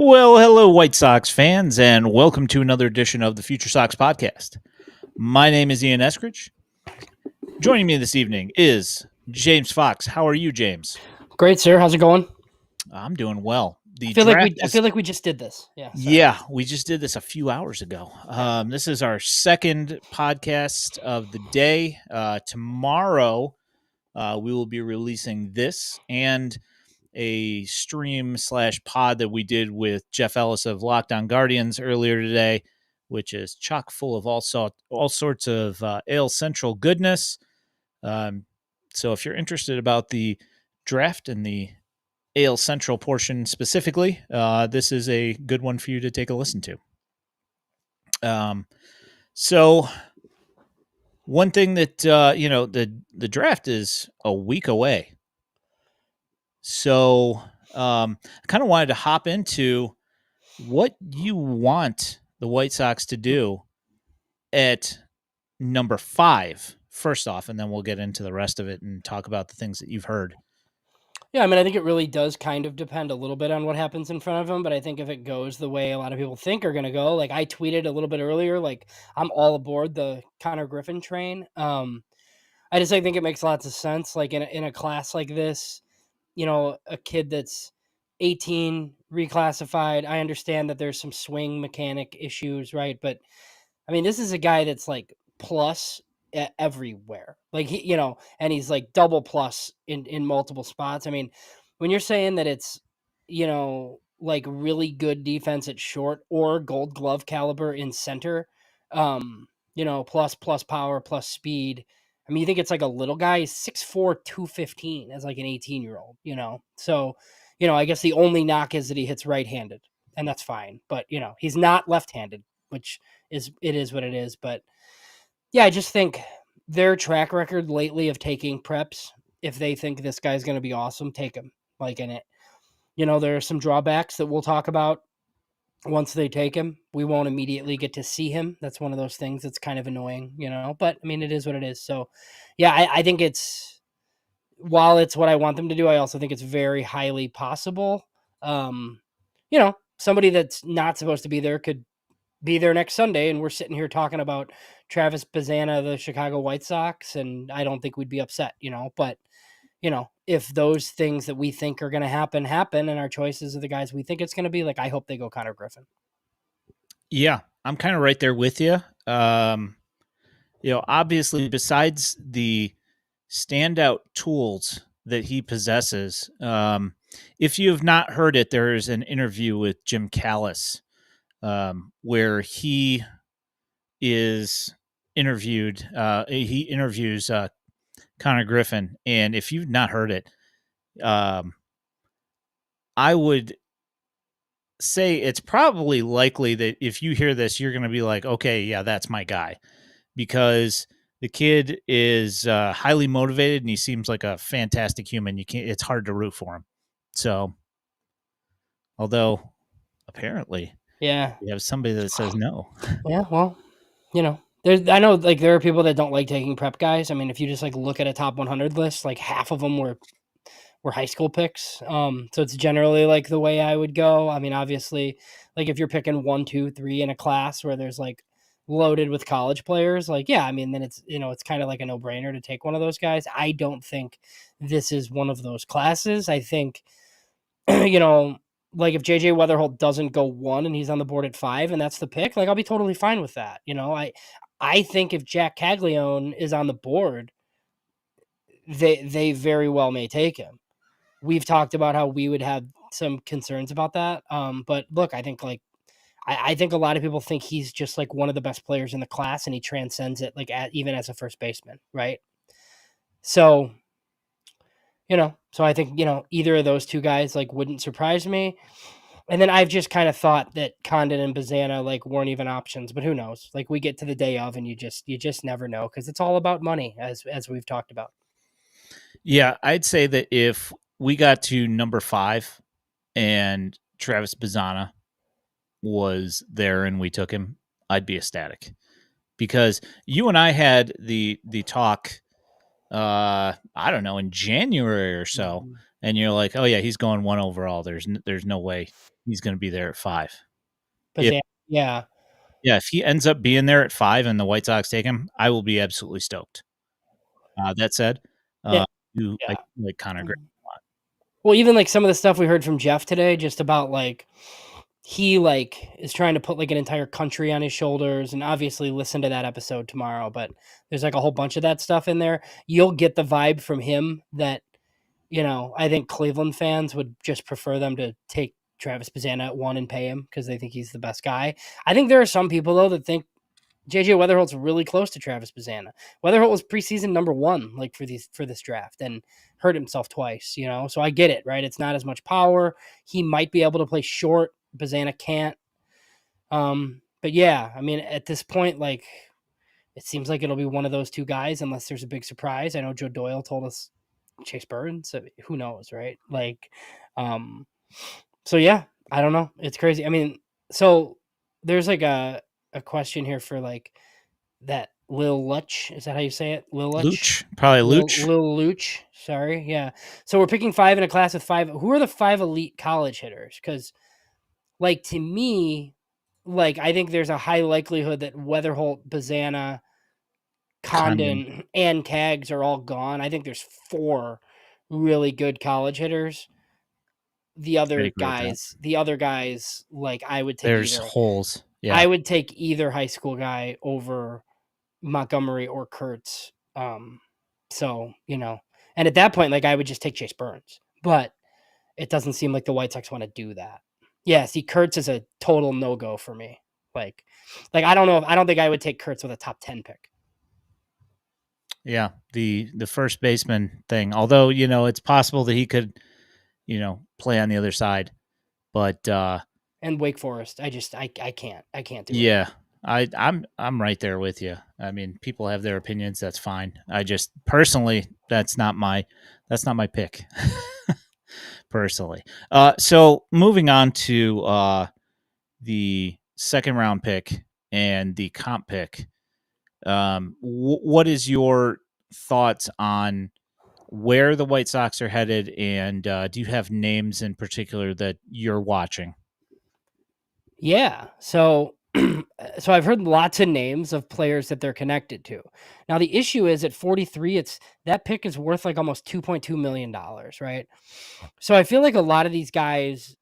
Well, hello, White Sox fans, and welcome to another edition of the FutureSox Podcast. My name is Ian Eskridge. Joining me this evening is James Fox. How are you, James? Great, sir. How's it going? I'm doing well. I feel like we just did this. Yeah, we just did this a few hours ago. This is our second podcast of the day. Tomorrow, we will be releasing this and a stream/pod that we did with Jeff Ellis of Locked On Guardians earlier today, which is chock full of all sorts of AL Central goodness. So if you're interested about the draft and the AL Central portion specifically, this is a good one for you to take a listen to. So one thing that, the draft is a week away. So I kind of wanted to hop into what you want the White Sox to do at number 5, first off, and then we'll get into the rest of it and talk about the things that you've heard. Yeah, I mean, I think it really does kind of depend a little bit on what happens in front of him, but I think if it goes the way a lot of people think are going to go, like I tweeted a little bit earlier, like I'm all aboard the Connor Griffin train. I think it makes lots of sense. Like in a class like this, a kid that's 18 reclassified. I understand that there's some swing mechanic issues, right? But I mean, this is a guy that's like plus everywhere. Like and he's like double plus in multiple spots. I mean, when you're saying that it's, like really good defense at short or Gold Glove caliber in center, plus power, plus speed. I mean, you think it's like a little guy, he's 6'4", 215 as like an 18-year-old, So, I guess the only knock is that he hits right-handed, and that's fine. But, he's not left-handed, which is what it is. But, yeah, I just think their track record lately of taking preps, if they think this guy's going to be awesome, take him. Like in it. There are some drawbacks that we'll talk about. Once they take him, we won't immediately get to see him. That's one of those things that's kind of annoying, but I mean, it is what it is. So yeah, I think while it's what I want them to do, I also think it's very highly possible. Somebody that's not supposed to be there could be there next Sunday, and we're sitting here talking about Travis Bazzana, the Chicago White Sox, and I don't think we'd be upset, but if those things that we think are going to happen, and our choices are the guys we think it's going to be, like, I hope they go Connor Griffin. Yeah, I'm kind of right there with you. Obviously, besides the standout tools that he possesses, if you have not heard it, there is an interview with Jim Callis where he is interviewed. He interviews Connor Griffin, and if you've not heard it, I would say it's probably likely that if you hear this, you're going to be like, okay, yeah, that's my guy, because the kid is highly motivated and he seems like a fantastic human. It's hard to root for him. So, although apparently, yeah, you have somebody that says no. Yeah, well, I know, like, there are people that don't like taking prep guys. I mean, if you just like look at a top 100 list, like half of them were high school picks. So it's generally like the way I would go. I mean, obviously, like if you're picking 1, 2, 3 in a class where there's like loaded with college players, like, yeah, I mean, then it's, it's kind of like a no-brainer to take one of those guys. I don't think this is one of those classes. I think, like if JJ Weatherholt doesn't go 1 and he's on the board at 5 and that's the pick, like I'll be totally fine with that. I think if Jack Caglione is on the board, they very well may take him. We've talked about how we would have some concerns about that. But look, I think I think a lot of people think he's just like one of the best players in the class and he transcends it, like even as a first baseman. Right. So, so I think, either of those two guys like wouldn't surprise me. And then I've just kind of thought that Condon and Bazzana like weren't even options, but who knows? Like we get to the day of and you just never know, because it's all about money, as we've talked about. Yeah, I'd say that if we got to number 5 and Travis Bazzana was there and we took him, I'd be ecstatic, because you and I had the talk, I don't know, in January or so, and you're like, oh yeah, he's going 1 overall. There's no way he's going to be there at 5. But yeah. Yeah, if he ends up being there at 5 and the White Sox take him, I will be absolutely stoked. That said, Yeah. I like Connor Gray a lot. Well, even like some of the stuff we heard from Jeff today, just about like he like is trying to put like an entire country on his shoulders, and obviously listen to that episode tomorrow. But there's like a whole bunch of that stuff in there. You'll get the vibe from him that, I think Cleveland fans would just prefer them to take Travis Bazzana at 1 and pay him because they think he's the best guy. I think there are some people though that think JJ Weatherholt's really close to Travis Bazzana. Weatherholt was preseason number 1, like for this draft, and hurt himself twice. So I get it, right? It's not as much power. He might be able to play short. Bazzana can't. But yeah, I mean, at this point, like, it seems like it'll be one of those two guys, unless there's a big surprise. I know Joe Doyle told us Chase Burns, so who knows, right? Like, so yeah, I don't know. It's crazy. I mean, so there's like a question here for like that Lil Luch. Is that how you say it? Lil Luch? Luch? Probably Luch. Lil Luch. Sorry. Yeah. So we're picking 5 in a class with 5. Who are the 5 elite college hitters? Because, like, to me, like, I think there's a high likelihood that Weatherholt, Bazzana, Condon, and Cags are all gone. I think there's 4 really good college hitters. The other guys, like, I would take there's holes. Yeah. I would take either high school guy over Montgomery or Kurtz. So, and at that point, like, I would just take Chase Burns, but it doesn't seem like the White Sox want to do that. Yeah. See, Kurtz is a total no-go for me. Like, I don't know. I don't think I would take Kurtz with a top 10 pick. Yeah. The first baseman thing, although, it's possible that he could, play on the other side, but, and Wake Forest, I can't do it. Yeah. I'm right there with you. I mean, people have their opinions. That's fine. I just personally, that's not my pick. Personally. So moving on to the second round pick and the comp pick. What is your thoughts on where the White Sox are headed, and do you have names in particular that you're watching? Yeah. So I've heard lots of names of players that they're connected to. Now the issue is at 43, that pick is worth like almost $2.2 million, right? So I feel like a lot of these guys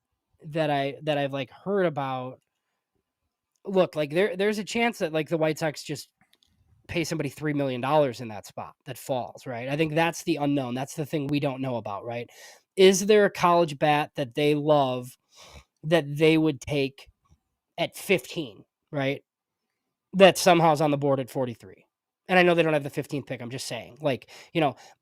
that I've like heard about, look, like there's a chance that like the White Sox just pay somebody $3 million in that spot that falls, right? I think that's the unknown. That's the thing we don't know about, right? Is there a college bat that they love that they would take at 15, right? That somehow is on the board at 43. And I know they don't have the 15th pick. I'm just saying, like,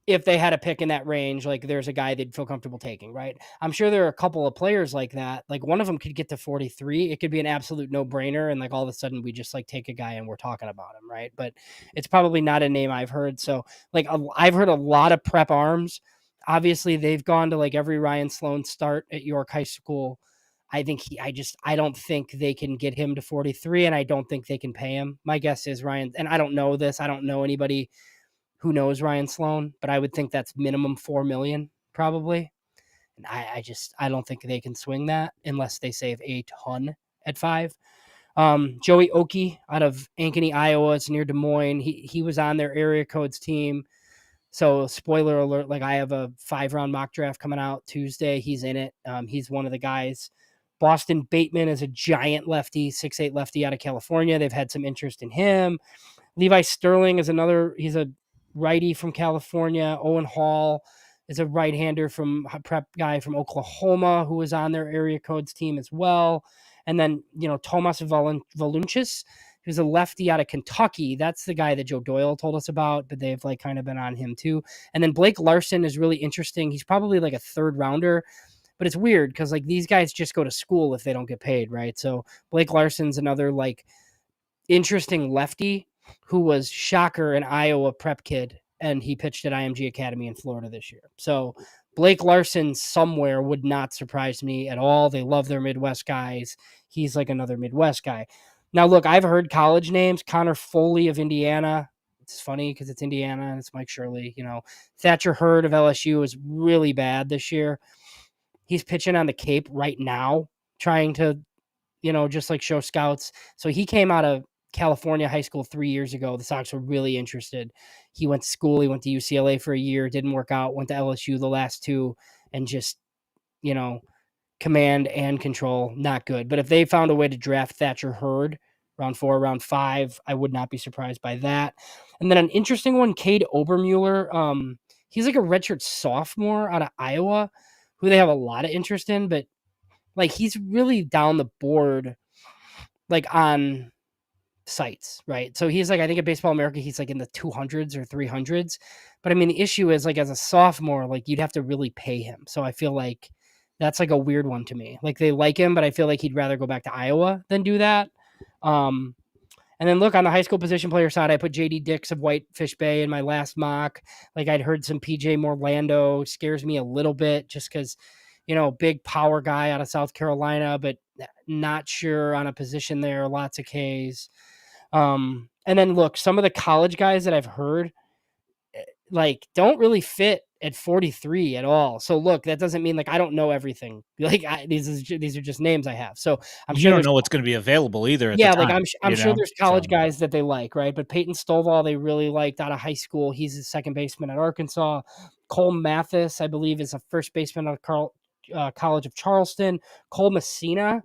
if they had a pick in that range, like there's a guy they'd feel comfortable taking, right? I'm sure there are a couple of players like that. Like one of them could get to 43. It could be an absolute no brainer. And like all of a sudden we just like take a guy and we're talking about him, right? But it's probably not a name I've heard. So like I've heard a lot of prep arms. Obviously they've gone to like every Ryan Sloan start at York High School. I think I don't think they can get him to 43, and I don't think they can pay him. My guess is Ryan, and I don't know this. I don't know anybody who knows Ryan Sloan, but I would think that's minimum $4 million probably. And I don't think they can swing that unless they save a ton at 5. Joey Oki out of Ankeny, Iowa. It's near Des Moines. He was on their area codes team. So spoiler alert, like I have a 5-round mock draft coming out Tuesday. He's in it. He's one of the guys. Boston Bateman is a giant lefty, 6'8" lefty out of California. They've had some interest in him. Levi Sterling is he's a righty from California. Owen Hall is a right-hander from a prep guy from Oklahoma who was on their area codes team as well. And then, Tomas Volunchis, who's a lefty out of Kentucky. That's the guy that Joe Doyle told us about, but they've like kind of been on him too. And then Blake Larson is really interesting. He's probably like a 3rd rounder. But it's weird because like these guys just go to school if they don't get paid, right? So Blake Larson's another like interesting lefty who was shocker an Iowa prep kid, and he pitched at IMG Academy in Florida this year. So Blake Larson somewhere would not surprise me at all. They love their Midwest guys. He's like another Midwest guy. Now look, I've heard college names. Connor Foley of Indiana. It's funny because it's Indiana and it's Mike Shirley. Thatcher Hurd of LSU is really bad this year. He's pitching on the Cape right now, trying to, just like show scouts. So he came out of California high school 3 years ago. The Sox were really interested. He went to school. He went to UCLA for a year. Didn't work out. Went to LSU the last two, and just, command and control, not good. But if they found a way to draft Thatcher Hurd round 4, round 5, I would not be surprised by that. And then an interesting one, Cade Obermueller. He's like a redshirt sophomore out of Iowa, who they have a lot of interest in, but like he's really down the board, like on sites, right? So he's like, I think at Baseball America, he's like in the 200s or 300s. But I mean, the issue is like as a sophomore, like you'd have to really pay him. So I feel like that's like a weird one to me. Like they like him, but I feel like he'd rather go back to Iowa than do that. And then look on the high school position player side, I put JD Dix of Whitefish Bay in my last mock. Like I'd heard some PJ Morlando, scares me a little bit just because, big power guy out of South Carolina, but not sure on a position there. Lots of Ks. And then look, some of the college guys that I've heard, like don't really fit at 43 at all. So look, that doesn't mean like I don't know everything. Like these are just names I have. So I'm you sure don't know what's going to be available either. At yeah, the time, like I'm sure there's college guys that they like, right? But Peyton Stovall they really liked out of high school. He's a second baseman at Arkansas. Cole Mathis, I believe, is a first baseman out of College of Charleston. Cole Messina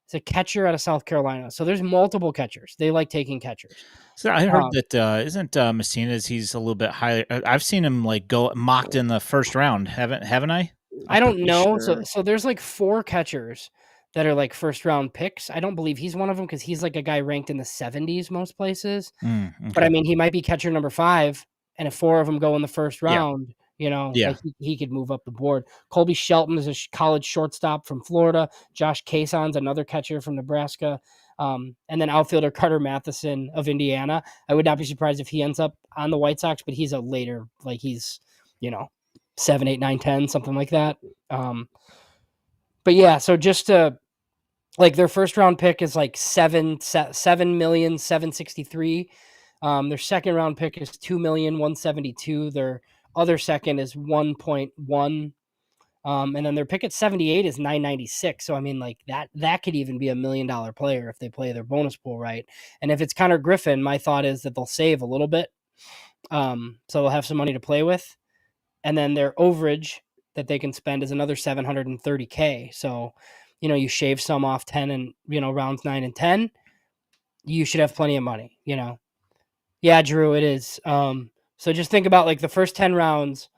is a catcher out of South Carolina. So there's multiple catchers. They like taking catchers. So I heard that isn't Messina's? He's a little bit higher. I've seen him like go mocked in the first round. Haven't I? I don't know. Sure. So there's like 4 catchers that are like first round picks. I don't believe he's one of them because he's like a guy ranked in the 70s most places. Okay. But I mean, he might be catcher number 5, and if 4 of them go in the first round, like he could move up the board. Colby Shelton is a college shortstop from Florida. Josh Kason's another catcher from Nebraska. And then outfielder Carter Matheson of Indiana. I would not be surprised if he ends up on the White Sox, but he's a later, like he's, 7, 8, 9, 10, something like that. But yeah, so just to like their first round pick is like 7,763,000. Their second round pick is 2,172,000. Their other second is 1.1. And then their pick at 78 is 996. So I mean, like that could even be $1 million player if they play their bonus pool right. And if it's Connor Griffin, my thought is that they'll save a little bit. So they'll have some money to play with. And then their overage that they can spend is another $730K. So, you shave some off 10 and, rounds 9 and 10, you should have plenty of money, Yeah, Drew, it is. So just think about like the first 10 rounds,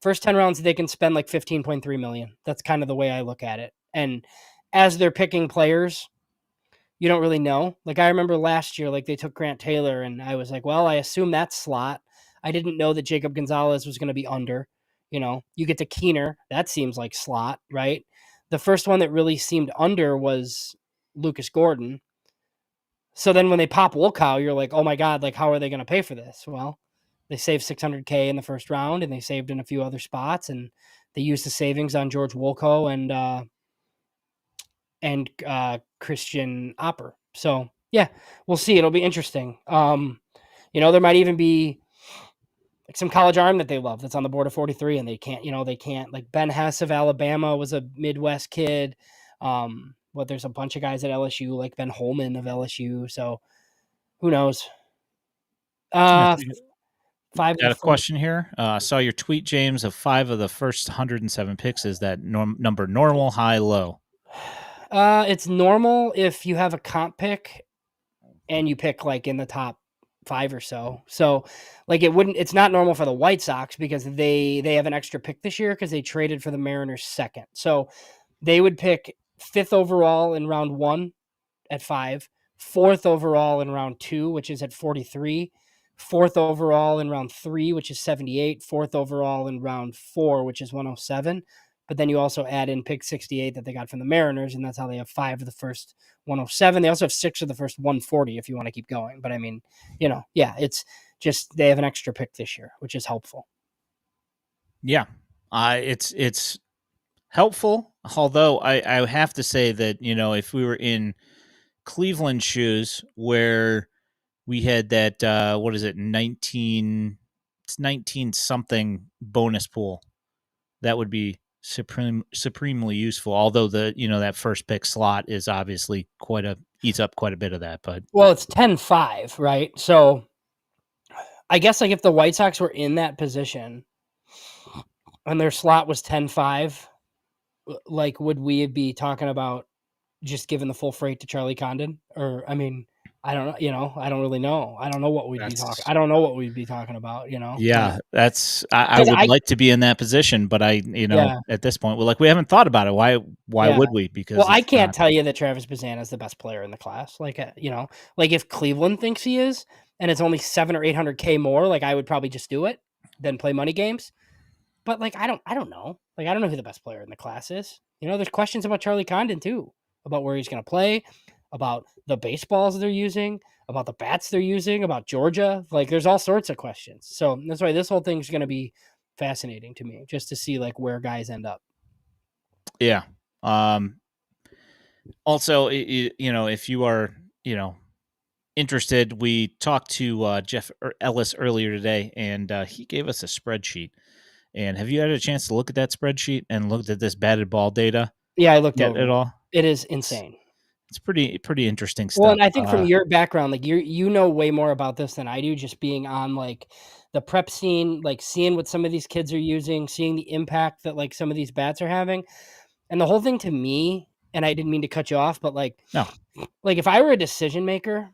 they can spend like 15.3 million. That's kind of the way I look at it. And as they're picking players, you don't really know. Like I remember last year, like they took Grant Taylor and I was like, well, I assume that's slot. I didn't know that Jacob Gonzalez was going to be under. You get to Keener. That seems like slot, right? The first one that really seemed under was Lucas Gordon. So then when they pop Wolkow, you're like, oh my God, like how are they going to pay for this? Well, they saved $600K in the first round and they saved in a few other spots and they used the savings on George Wolkow and Christian Opper. So yeah, we'll see. It'll be interesting. There might even be like some college arm that they love that's on the board of 43 and they can't like Ben Hess of Alabama was a Midwest kid. But there's a bunch of guys at LSU like Ben Holman of LSU. So who knows? 5 Got a question here. Saw your tweet, James, of 5 of the first 107 picks. Is that number normal, high, low? It's normal if you have a comp pick and you pick like in the top 5 or so. So like it's not normal for the White Sox because they have an extra pick this year because they traded for the Mariners second. So they would pick 5th overall in round 1 at 5, 4th overall in round 2, which is at 43, 4th overall in round 3, which is 78, 4th overall in round 4, which is 107. But then you also add in pick 68 that they got from the Mariners, and that's how they have 5 of the first 107. They also have 6 of the first 140 if you want to keep going. But I mean, it's just they have an extra pick this year, which is helpful. Yeah, it's helpful. Although I have to say that, if we were in Cleveland shoes where we had that, 19 something bonus pool, that would be supremely useful. Although that first pick slot is obviously eats up quite a bit of that. But well, it's 10-5, right? So I guess like if the White Sox were in that position and their slot was 10-5, like would we be talking about just giving the full freight to Charlie Condon? Or I mean, I don't know, I don't really know. I don't know what we'd be talking. I don't know what we'd be talking about, yeah, that's I 'Cause would like to be in that position, but yeah, at this point, we haven't thought about it. Why yeah. would we? Because Well, I it's can't not. tell you that Travis Bazana is the best player in the class. Like, like if Cleveland thinks he is, and it's only 700 or 800K more, like I would probably just do it than play money games. But like, I don't know. Like, I don't know who the best player in the class is. There's questions about Charlie Condon too, about where he's going to play, about the baseballs they're using, about the bats they're using, about Georgia. Like, there's all sorts of questions. So that's why this whole thing is going to be fascinating to me, just to see like where guys end up. Yeah. Also, if you are, interested, we talked to Jeff Ellis earlier today, and he gave us a spreadsheet. And have you had a chance to look at that spreadsheet and looked at this batted ball data Yeah, I looked yet over at it. all? It is insane. It's pretty interesting Well, stuff. and I think from your background, like you know way more about this than I do, just being on like the prep scene, like seeing what some of these kids are using, seeing the impact that like some of these bats are having. And the whole thing to me, and I didn't mean to cut you off, but like if I were a decision maker,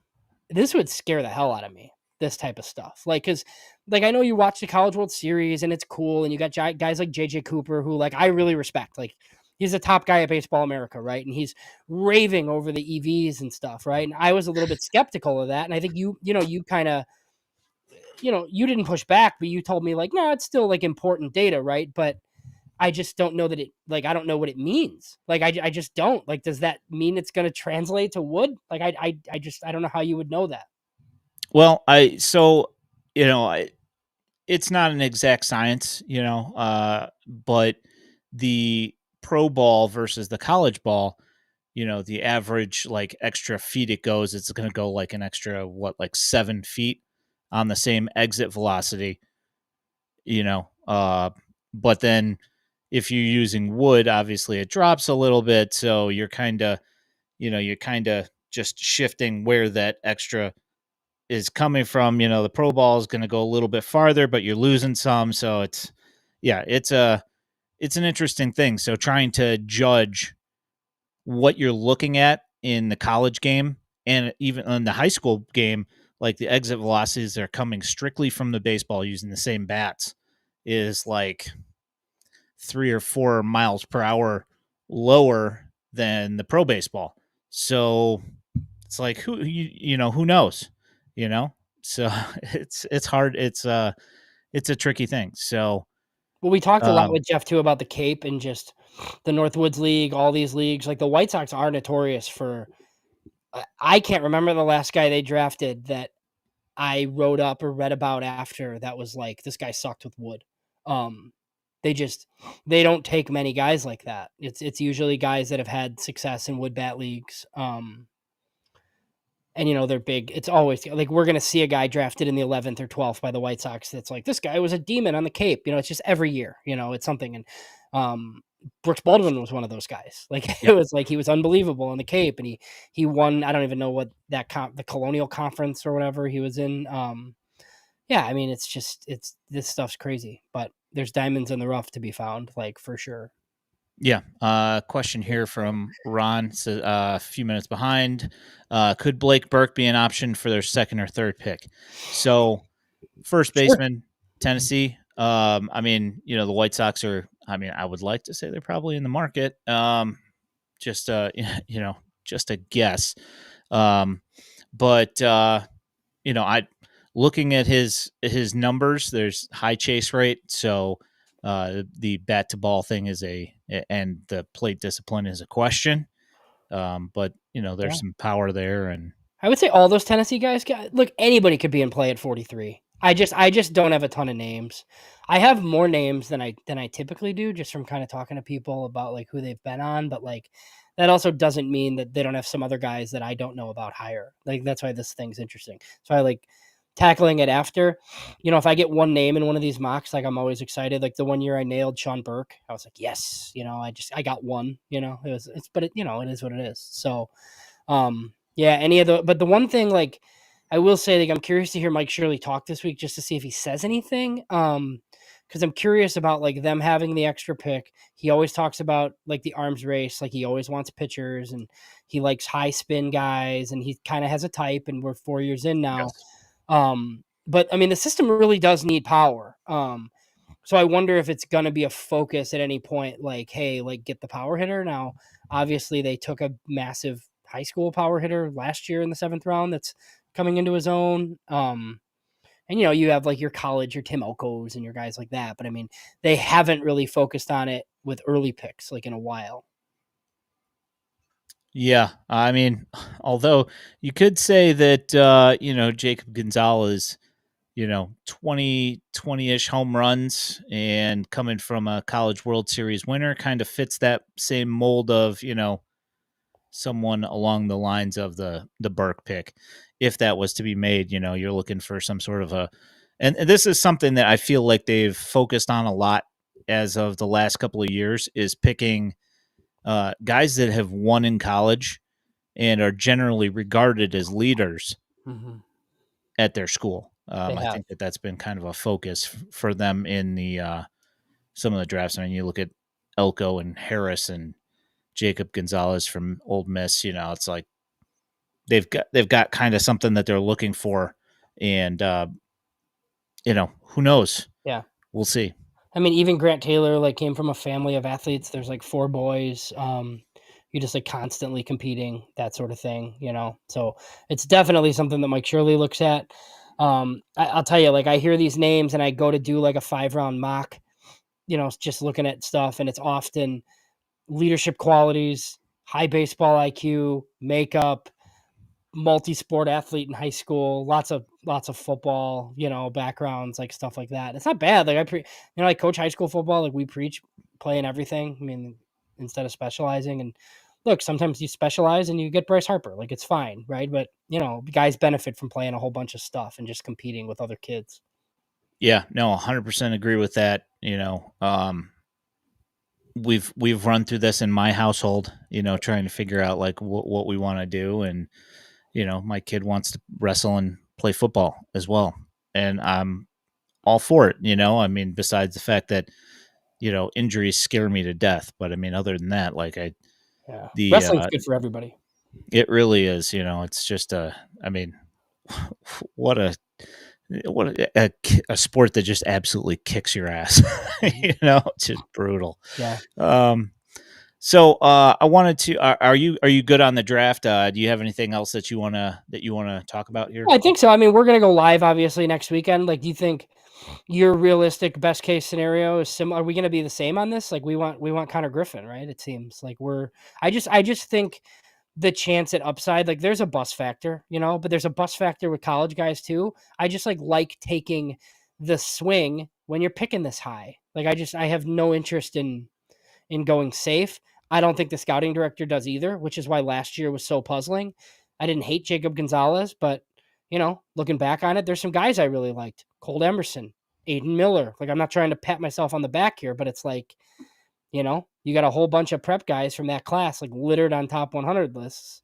this would scare the hell out of me, this type of stuff. Like, cause like, I know you watch the College World Series and it's cool. And you got guys like JJ Cooper, who like, I really respect, like he's the top guy at Baseball America. Right. And he's raving over the EVs and stuff. Right. And I was a little bit skeptical of that. And I think you kind of, you didn't push back, but you told me like, no, it's still like important data. Right. But I just don't know that I don't know what it means. Like, I just don't. Like, does that mean it's going to translate to wood? Like, I don't know how you would know that. Well, it's not an exact science, but the pro ball versus the college ball, the average like extra feet it goes, it's going to go like an extra, like 7 feet on the same exit velocity, but then if you're using wood, obviously it drops a little bit. So you're kind of just shifting where that extra is coming from. The pro ball is going to go a little bit farther, but you're losing some. So it's an interesting thing. So trying to judge what you're looking at in the college game and even in the high school game, like the exit velocities are coming strictly from the baseball using the same bats, is like 3 or 4 miles per hour lower than the pro baseball. So it's like, who knows, so it's hard. It's a tricky thing. So, well, we talked a lot with Jeff too about the Cape and just the Northwoods League, all these leagues. Like the White Sox are notorious for, I can't remember the last guy they drafted that I wrote up or read about after that was like, this guy sucked with wood. They don't take many guys like that. It's usually guys that have had success in wood bat leagues. And they're big. It's always like we're going to see a guy drafted in the 11th or 12th by the White Sox that's like, this guy was a demon on the Cape. It's just every year, it's something. And Brooks Baldwin was one of those guys. Like it was like he was unbelievable on the Cape, and he won. I don't even know what that the Colonial Conference or whatever he was in. Yeah, I mean, it's this stuff's crazy, but there's diamonds in the rough to be found, like for sure. Yeah. Question here from Ron, a few minutes behind. Could Blake Burke be an option for their second or third pick? So, first baseman, Tennessee. I mean, the White Sox are. I mean, I would like to say they're probably in the market. Just just a guess. But I looking at his numbers. There's high chase rate, so. The bat to ball thing is and the plate discipline is a question. But there's some power there, and I would say all those Tennessee guys look, anybody could be in play at 43. I just don't have a ton of names. I have more names than I typically do, just from kind of talking to people about like who they've been on, but like that also doesn't mean that they don't have some other guys that I don't know about higher. Like that's why this thing's interesting. So I like tackling it after. If I get one name in one of these mocks, like I'm always excited. Like the one year I nailed Sean Burke, I was like, yes, I got one. It is what it is. So, yeah, but the one thing, like, I will say, like, I'm curious to hear Mike Shirley talk this week just to see if he says anything. Because I'm curious about like them having the extra pick. He always talks about like the arms race, like he always wants pitchers and he likes high spin guys, and he kind of has a type. And we're 4 years in now. Yes. But I mean, the system really does need power. So I wonder if it's going to be a focus at any point, like, hey, like get the power hitter. Now, obviously, they took a massive high school power hitter last year in the 7th round that's coming into his own. And you have like your college, your Tim Elkos and your guys like that. But I mean, they haven't really focused on it with early picks like in a while. Yeah, I mean, although you could say that Jacob Gonzalez, 20-ish home runs and coming from a College World Series winner kind of fits that same mold of, someone along the lines of the Burke pick. If that was to be made, you're looking for some sort of and this is something that I feel like they've focused on a lot as of the last couple of years, is picking guys that have won in college and are generally regarded as leaders at their school. I think that that's been kind of a focus for them in the some of the drafts. I mean, you look at Elko and Harris and Jacob Gonzalez from Ole Miss. It's like they've got kind of something that they're looking for, and who knows? Yeah, we'll see. I mean, even Grant Taylor like came from a family of athletes. There's like 4 boys. You're just like constantly competing, that sort of thing, So it's definitely something that Mike Shirley looks at. I'll tell you, like I hear these names and I go to do like a 5-round mock, just looking at stuff, and it's often leadership qualities, high baseball IQ, makeup, multi-sport athlete in high school, lots of football, backgrounds, like stuff like that. It's not bad. Like I coach high school football. Like we preach playing everything. I mean, instead of specializing. And look, sometimes you specialize and you get Bryce Harper. Like it's fine, right? But guys benefit from playing a whole bunch of stuff and just competing with other kids. Yeah, no, 100% agree with that. We've run through this in my household, trying to figure out like what we want to do. And, my kid wants to wrestle and play football as well. And I'm all for it. I mean, besides the fact that, injuries scare me to death. But I mean, other than that, like Wrestling's good for everybody. It really is. It's just I mean, what a sport that just absolutely kicks your ass. It's just brutal. Yeah. So I wanted to. Are you good on the draft? Do you have anything else that you wanna talk about here? I think so. I mean, we're gonna go live obviously next weekend. Like, do you think your realistic best case scenario is similar? Are we gonna be the same on this? Like, we want Connor Griffin, right? It seems like I just think the chance at upside, like there's a bus factor, but there's a bus factor with college guys too. I just like taking the swing when you're picking this high. Like I have no interest in going safe. I don't think the scouting director does either, which is why last year was so puzzling. I didn't hate Jacob Gonzalez, but looking back on it, there's some guys I really liked. Cole Emerson, Aiden Miller. Like I'm not trying to pat myself on the back here, but it's like, you got a whole bunch of prep guys from that class like littered on top 100 lists,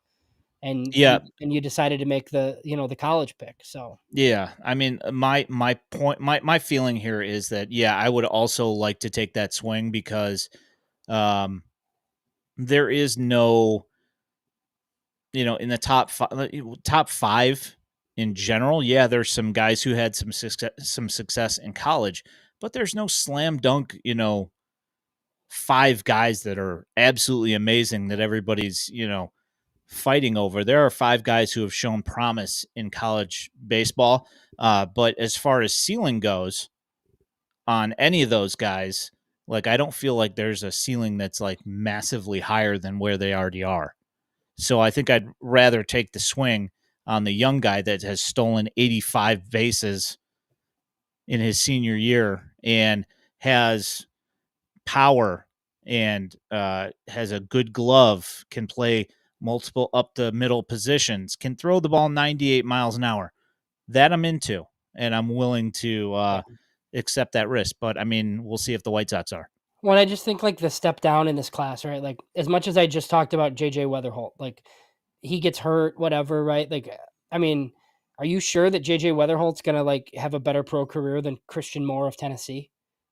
and you decided to make the the college pick. So yeah, I mean, my point, my feeling here is that I would also like to take that swing because there is no, in the top five in general. Yeah, there's some guys who had some success in college, but there's no slam dunk, 5 guys that are absolutely amazing that everybody's, fighting over. There are 5 guys who have shown promise in college baseball. But as far as ceiling goes on any of those guys, like I don't feel like there's a ceiling that's like massively higher than where they already are. So I think I'd rather take the swing on the young guy that has stolen 85 bases in his senior year and has power and has a good glove, can play multiple up the middle positions, can throw the ball 98 miles an hour. that I'm into, and I'm willing to accept that risk. But I mean, we'll see if the White Sox are. Well, I just think like the step down in this class, right? Like as much as I just talked about JJ Weatherholt, like he gets hurt, whatever, right? Like, I mean, are you sure that JJ Weatherholt's gonna like have a better pro career than Christian Moore of Tennessee?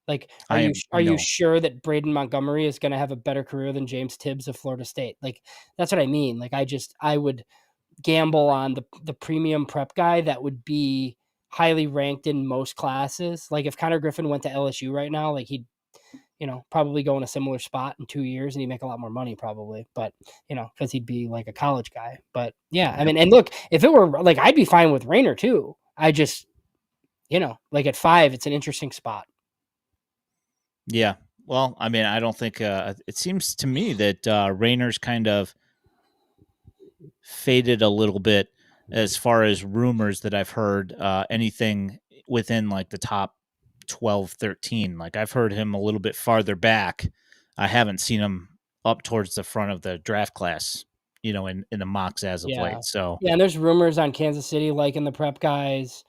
Like, I am are you no. sure that Braden Montgomery is gonna have a better career than James Tibbs of Florida State? Like, that's what I mean. Like, I would gamble on the premium prep guy that would be highly ranked in most classes. Like if Connor Griffin went to LSU right now, like he'd probably go in a similar spot in 2 years and he'd make a lot more money probably, but because he'd be like a college guy. But yeah, I mean, and look, if it were like, I'd be fine with Rayner too. I just, like at 5, it's an interesting spot. Yeah. Well, I mean, I don't think it seems to me that Rayner's kind of faded a little bit as far as rumors that I've heard. Anything within like the top 12, 13. Like I've heard him a little bit farther back. I haven't seen him up towards the front of the draft class, in the mocks as of late. So yeah, and there's rumors on Kansas City liking the prep guys.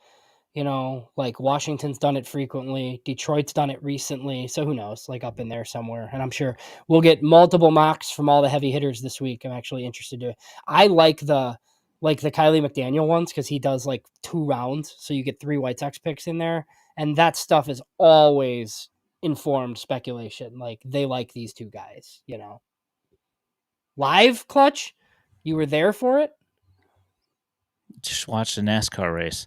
Like Washington's done it frequently. Detroit's done it recently. So who knows, like up in there somewhere. And I'm sure we'll get multiple mocks from all the heavy hitters this week. I'm actually interested to. I like the Kylie McDaniel ones because he does like 2 rounds. So you get 3 White Sox picks in there. And that stuff is always informed speculation. Like they like these 2 guys, Live Clutch, you were there for it? just watched the NASCAR race.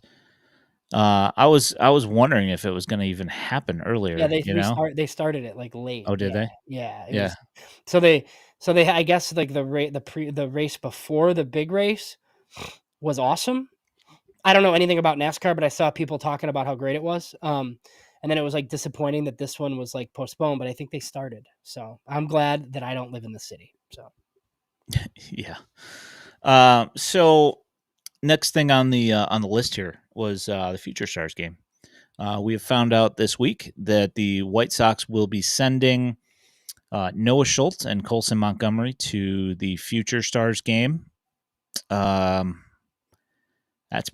I was wondering if it was going to even happen earlier. Yeah, they started it like late. Oh, did they? Yeah, Yeah. was, so they I guess like the race before the big race was awesome. I don't know anything about NASCAR, but I saw people talking about how great it was. And then it was like disappointing that this one was like postponed, but I think they started. So I'm glad that I don't live in the city. So yeah. So next thing on the list here was the Future Stars game. We have found out this week that the White Sox will be sending Noah Schultz and Colson Montgomery to the Future Stars game. That's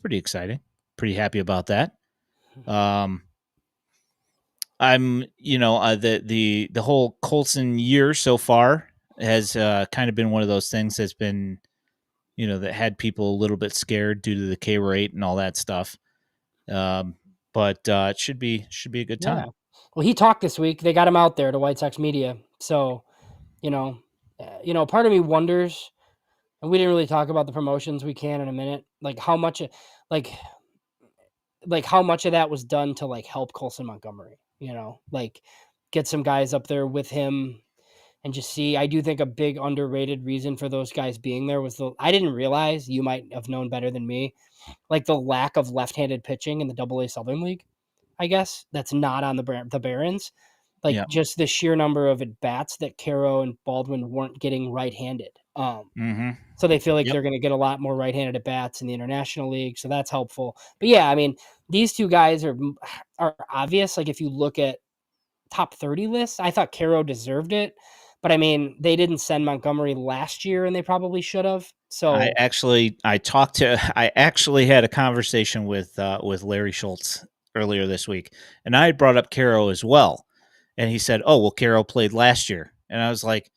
pretty exciting. Pretty happy about that. I'm, the whole Colson year so far has kind of been one of those things that's been, that had people a little bit scared due to the K rate and all that stuff. But it should be a good time. Yeah. Well, he talked this week. They got him out there to White Sox media. So, part of me wonders, and we didn't really talk about the promotions. We can in a minute. Like how much, how much of that was done to like help Colson Montgomery. Like get some guys up there with him and just see. I do think a big underrated reason for those guys being there was I didn't realize, you might have known better than me, like the lack of left-handed pitching in the AA Southern League. I guess that's not on the Barons. Like just the sheer number of at bats that Quero and Baldwin weren't getting right-handed. So they feel like they're going to get a lot more right-handed at bats in the International League. So that's helpful. But yeah, I mean, these 2 guys are obvious. Like if you look at top 30 lists, I thought Quero deserved it. But I mean, they didn't send Montgomery last year and they probably should have. So I actually had a conversation with Larry Schultz earlier this week, and I brought up Quero as well. And he said, "Oh, well, Quero played last year." And I was like,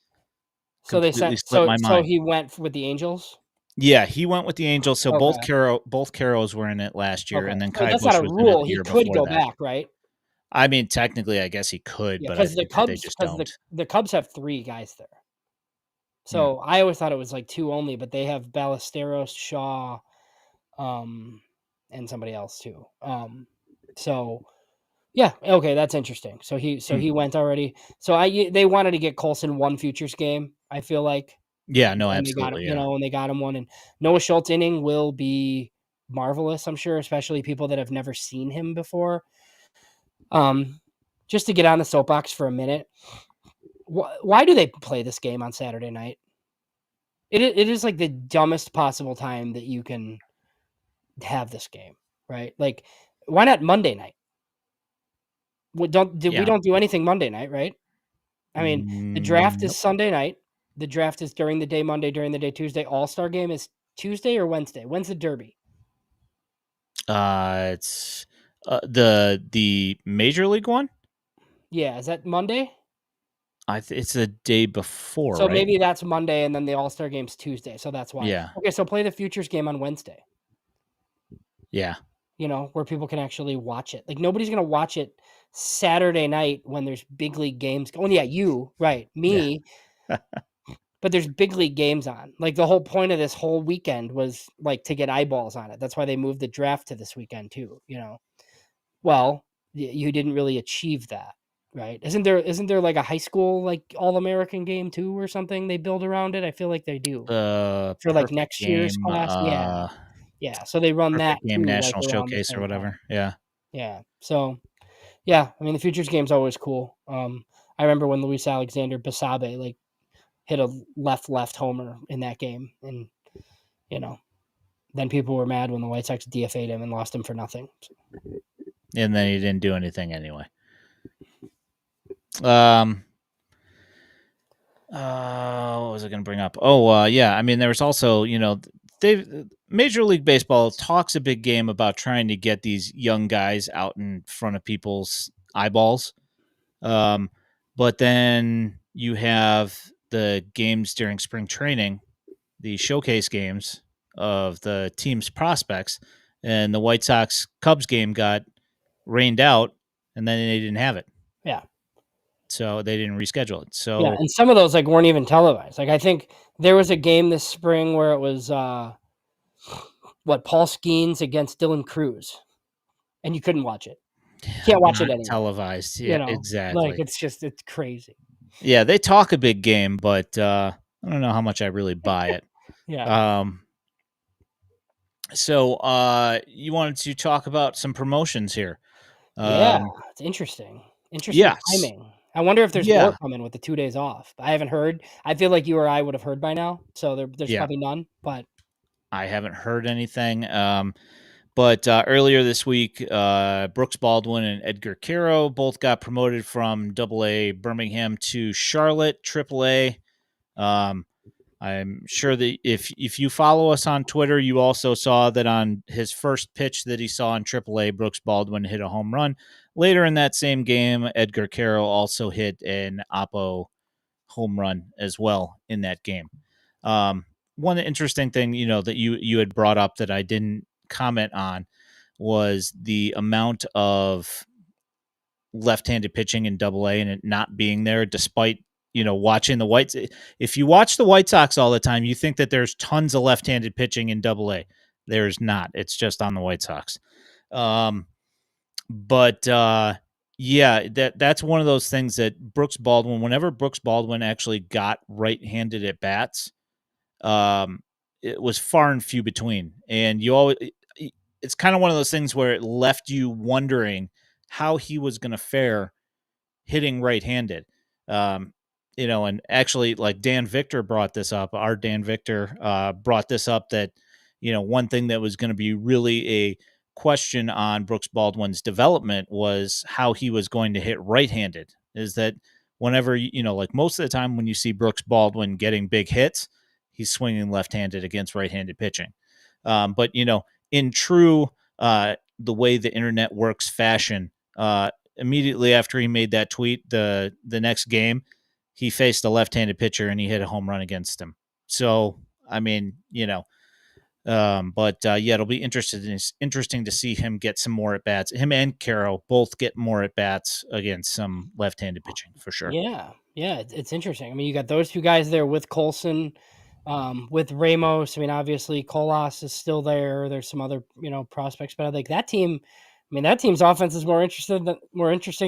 so they sent, so he went with the Angels? Yeah, he went with the Angels. So both Queros were in it last year, and then Kai that's Busch not a was rule. in it the year he could before go that. back, right? I mean, technically, I guess he could, but I think they just don't. The Cubs have 3 guys there. So I always thought it was like 2 only, but they have Ballesteros, Shaw, and somebody else too. So yeah, okay, that's interesting. So he went already. So they wanted to get Colson 1 Futures game, I feel like. Yeah, no, and absolutely. They got him, and they got him 1. And Noah Schultz inning will be marvelous, I'm sure, especially people that have never seen him before. Just to get on the soapbox for a minute, why do they play this game on Saturday night? It is like the dumbest possible time that you can have this game, right? Like, why not Monday night? We don't do anything Monday night, right? I mean, the draft is Sunday night. The draft is during the day Monday, during the day Tuesday. All-Star game is Tuesday or Wednesday? When's the Derby? It's the Major League one. Yeah, is that Monday? It's the day before, So right? maybe that's Monday, and then the All-Star game's Tuesday, so that's why. Yeah, Okay, so play the Futures game on Wednesday, yeah. where people can actually watch it. Like, nobody's gonna watch it Saturday night when there's big league games going. Yeah, you, right, Yeah. me, but there's big league games on. Like, the whole point of this whole weekend was, like, to get eyeballs on it. That's why they moved the draft to this weekend too. Well, you didn't really achieve that, right? Isn't there like a high school like All-American game too or something they build around it? I feel like they do The for like next year's class. Yeah. Yeah. So they run that Perfect Game too, like National around the Showcase or same time. whatever. Yeah. Yeah. So yeah, I mean the Futures game's always cool. I remember when Luis Alexander Basabe like hit a left homer in that game, and you know, then people were mad when the White Sox DFA'd him and lost him for nothing. And then he didn't do anything anyway. What was I going to bring up? Yeah. I mean, there was also, Major League Baseball talks a big game about trying to get these young guys out in front of people's eyeballs. But then you have the games during spring training, the showcase games of the team's prospects, and the White Sox Cubs game got rained out, and then they didn't have it. Yeah. So they didn't reschedule it. Yeah, So and some of those, like, weren't even televised. Like, I think there was a game this spring where it was, Paul Skeens against Dylan Cruz, and you couldn't watch it. Can't watch it not anymore, televised. Yeah, Like, exactly. it's crazy. Yeah, they talk a big game, but I don't know how much I really buy it. Yeah. So you wanted to talk about some promotions here. Yeah, Um, it's interesting. Interesting yes. timing. I wonder if there's more Yeah. coming with the 2 days off. I haven't heard. I feel like you or I would have heard by now, so there's Yeah. probably none, but I haven't heard anything. But earlier this week, Brooks Baldwin and Edgar Quero both got promoted from AA Birmingham to Charlotte AAA. I'm sure that if you follow us on Twitter, you also saw that on his first pitch that he saw in AAA, Brooks Baldwin hit a home run. Later in that same game, Edgar Quero also hit an Oppo home run as well in that game. One interesting thing, that you had brought up that I didn't comment on was the amount of left-handed pitching in AA and it not being there despite watching the Whites. If you watch the White Sox all the time, you think that there's tons of left-handed pitching in AA. There's not. It's just on the White Sox. But yeah, that's one of those things that whenever Brooks Baldwin actually got right-handed at bats, it was far and few between. And it's kind of one of those things where it left you wondering how he was going to fare hitting right-handed. And actually, like Dan Victor brought this up. Our Dan Victor brought this up that one thing that was going to be really a question on Brooks Baldwin's development was how he was going to hit right-handed. Is that whenever like most of the time when you see Brooks Baldwin getting big hits, he's swinging left-handed against right-handed pitching. But in true the way the internet works fashion, immediately after he made that tweet, the next game, he faced a left-handed pitcher and he hit a home run against him. So, I mean, yeah, it'll be interesting to see him get some more at bats. Him and Quero both get more at bats against some left-handed pitching for sure. yeah, it's interesting. I mean, you got those two guys there with Colson, with Ramos. I mean, obviously Colas is still there. There's some other prospects, but I think that team. I mean, that team's offense is more interesting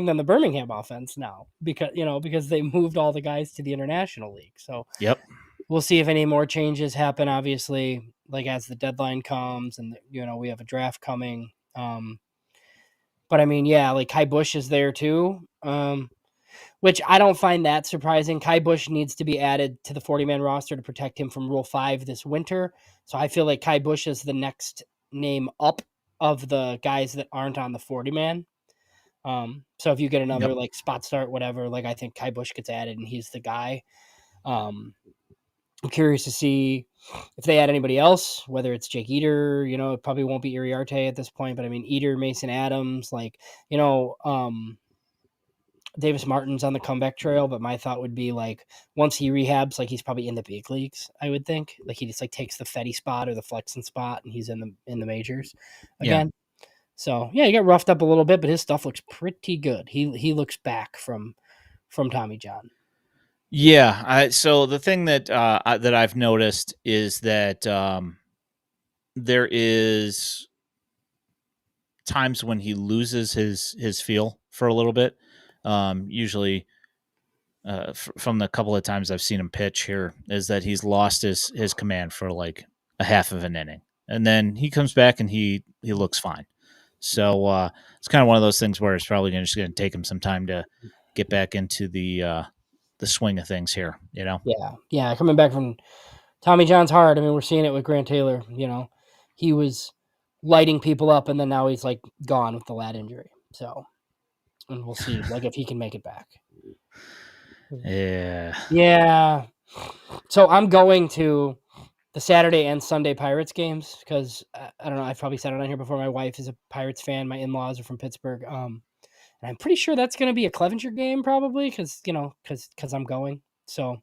than the Birmingham offense now because they moved all the guys to the International League. So Yep. we'll see if any more changes happen. Obviously, like as the deadline comes, and we have a draft coming. But I mean, yeah, like Kai Busch is there too. Which I don't find that surprising. Kai Busch needs to be added to the 40-man roster to protect him from Rule 5 this winter. So I feel like Kai Busch is the next name up of the guys that aren't on the 40-man. So if you get another spot start, whatever, like I think Kai Busch gets added and he's the guy. I'm curious to see if they add anybody else, whether it's Jake Eater, it probably won't be Iriarte at this point, but I mean, Eater, Mason Adams, Davis Martin's on the comeback trail, but my thought would be once he rehabs, he's probably in the big leagues, I would think. He just takes the Fetty spot or the Flexen spot and he's in the majors again. Yeah. So yeah, he got roughed up a little bit, but his stuff looks pretty good. He looks back from Tommy John. Yeah. So the thing that I've noticed is that there is times when he loses his feel for a little bit. Usually, from the couple of times I've seen him pitch here, is that he's lost his command for like a half of an inning, and then he comes back and he looks fine. So it's kind of one of those things where it's probably just going to take him some time to get back into the swing of things here. Yeah, coming back from Tommy John's hard. I mean, we're seeing it with Grant Taylor. He was lighting people up, and then now he's gone with the lat injury. So, and we'll see if he can make it back. Yeah. So I'm going to the Saturday and Sunday Pirates games because I don't know. I've probably said it on here before. My wife is a Pirates fan. My in-laws are from Pittsburgh. And I'm pretty sure that's going to be a Clevenger game probably because I'm going. So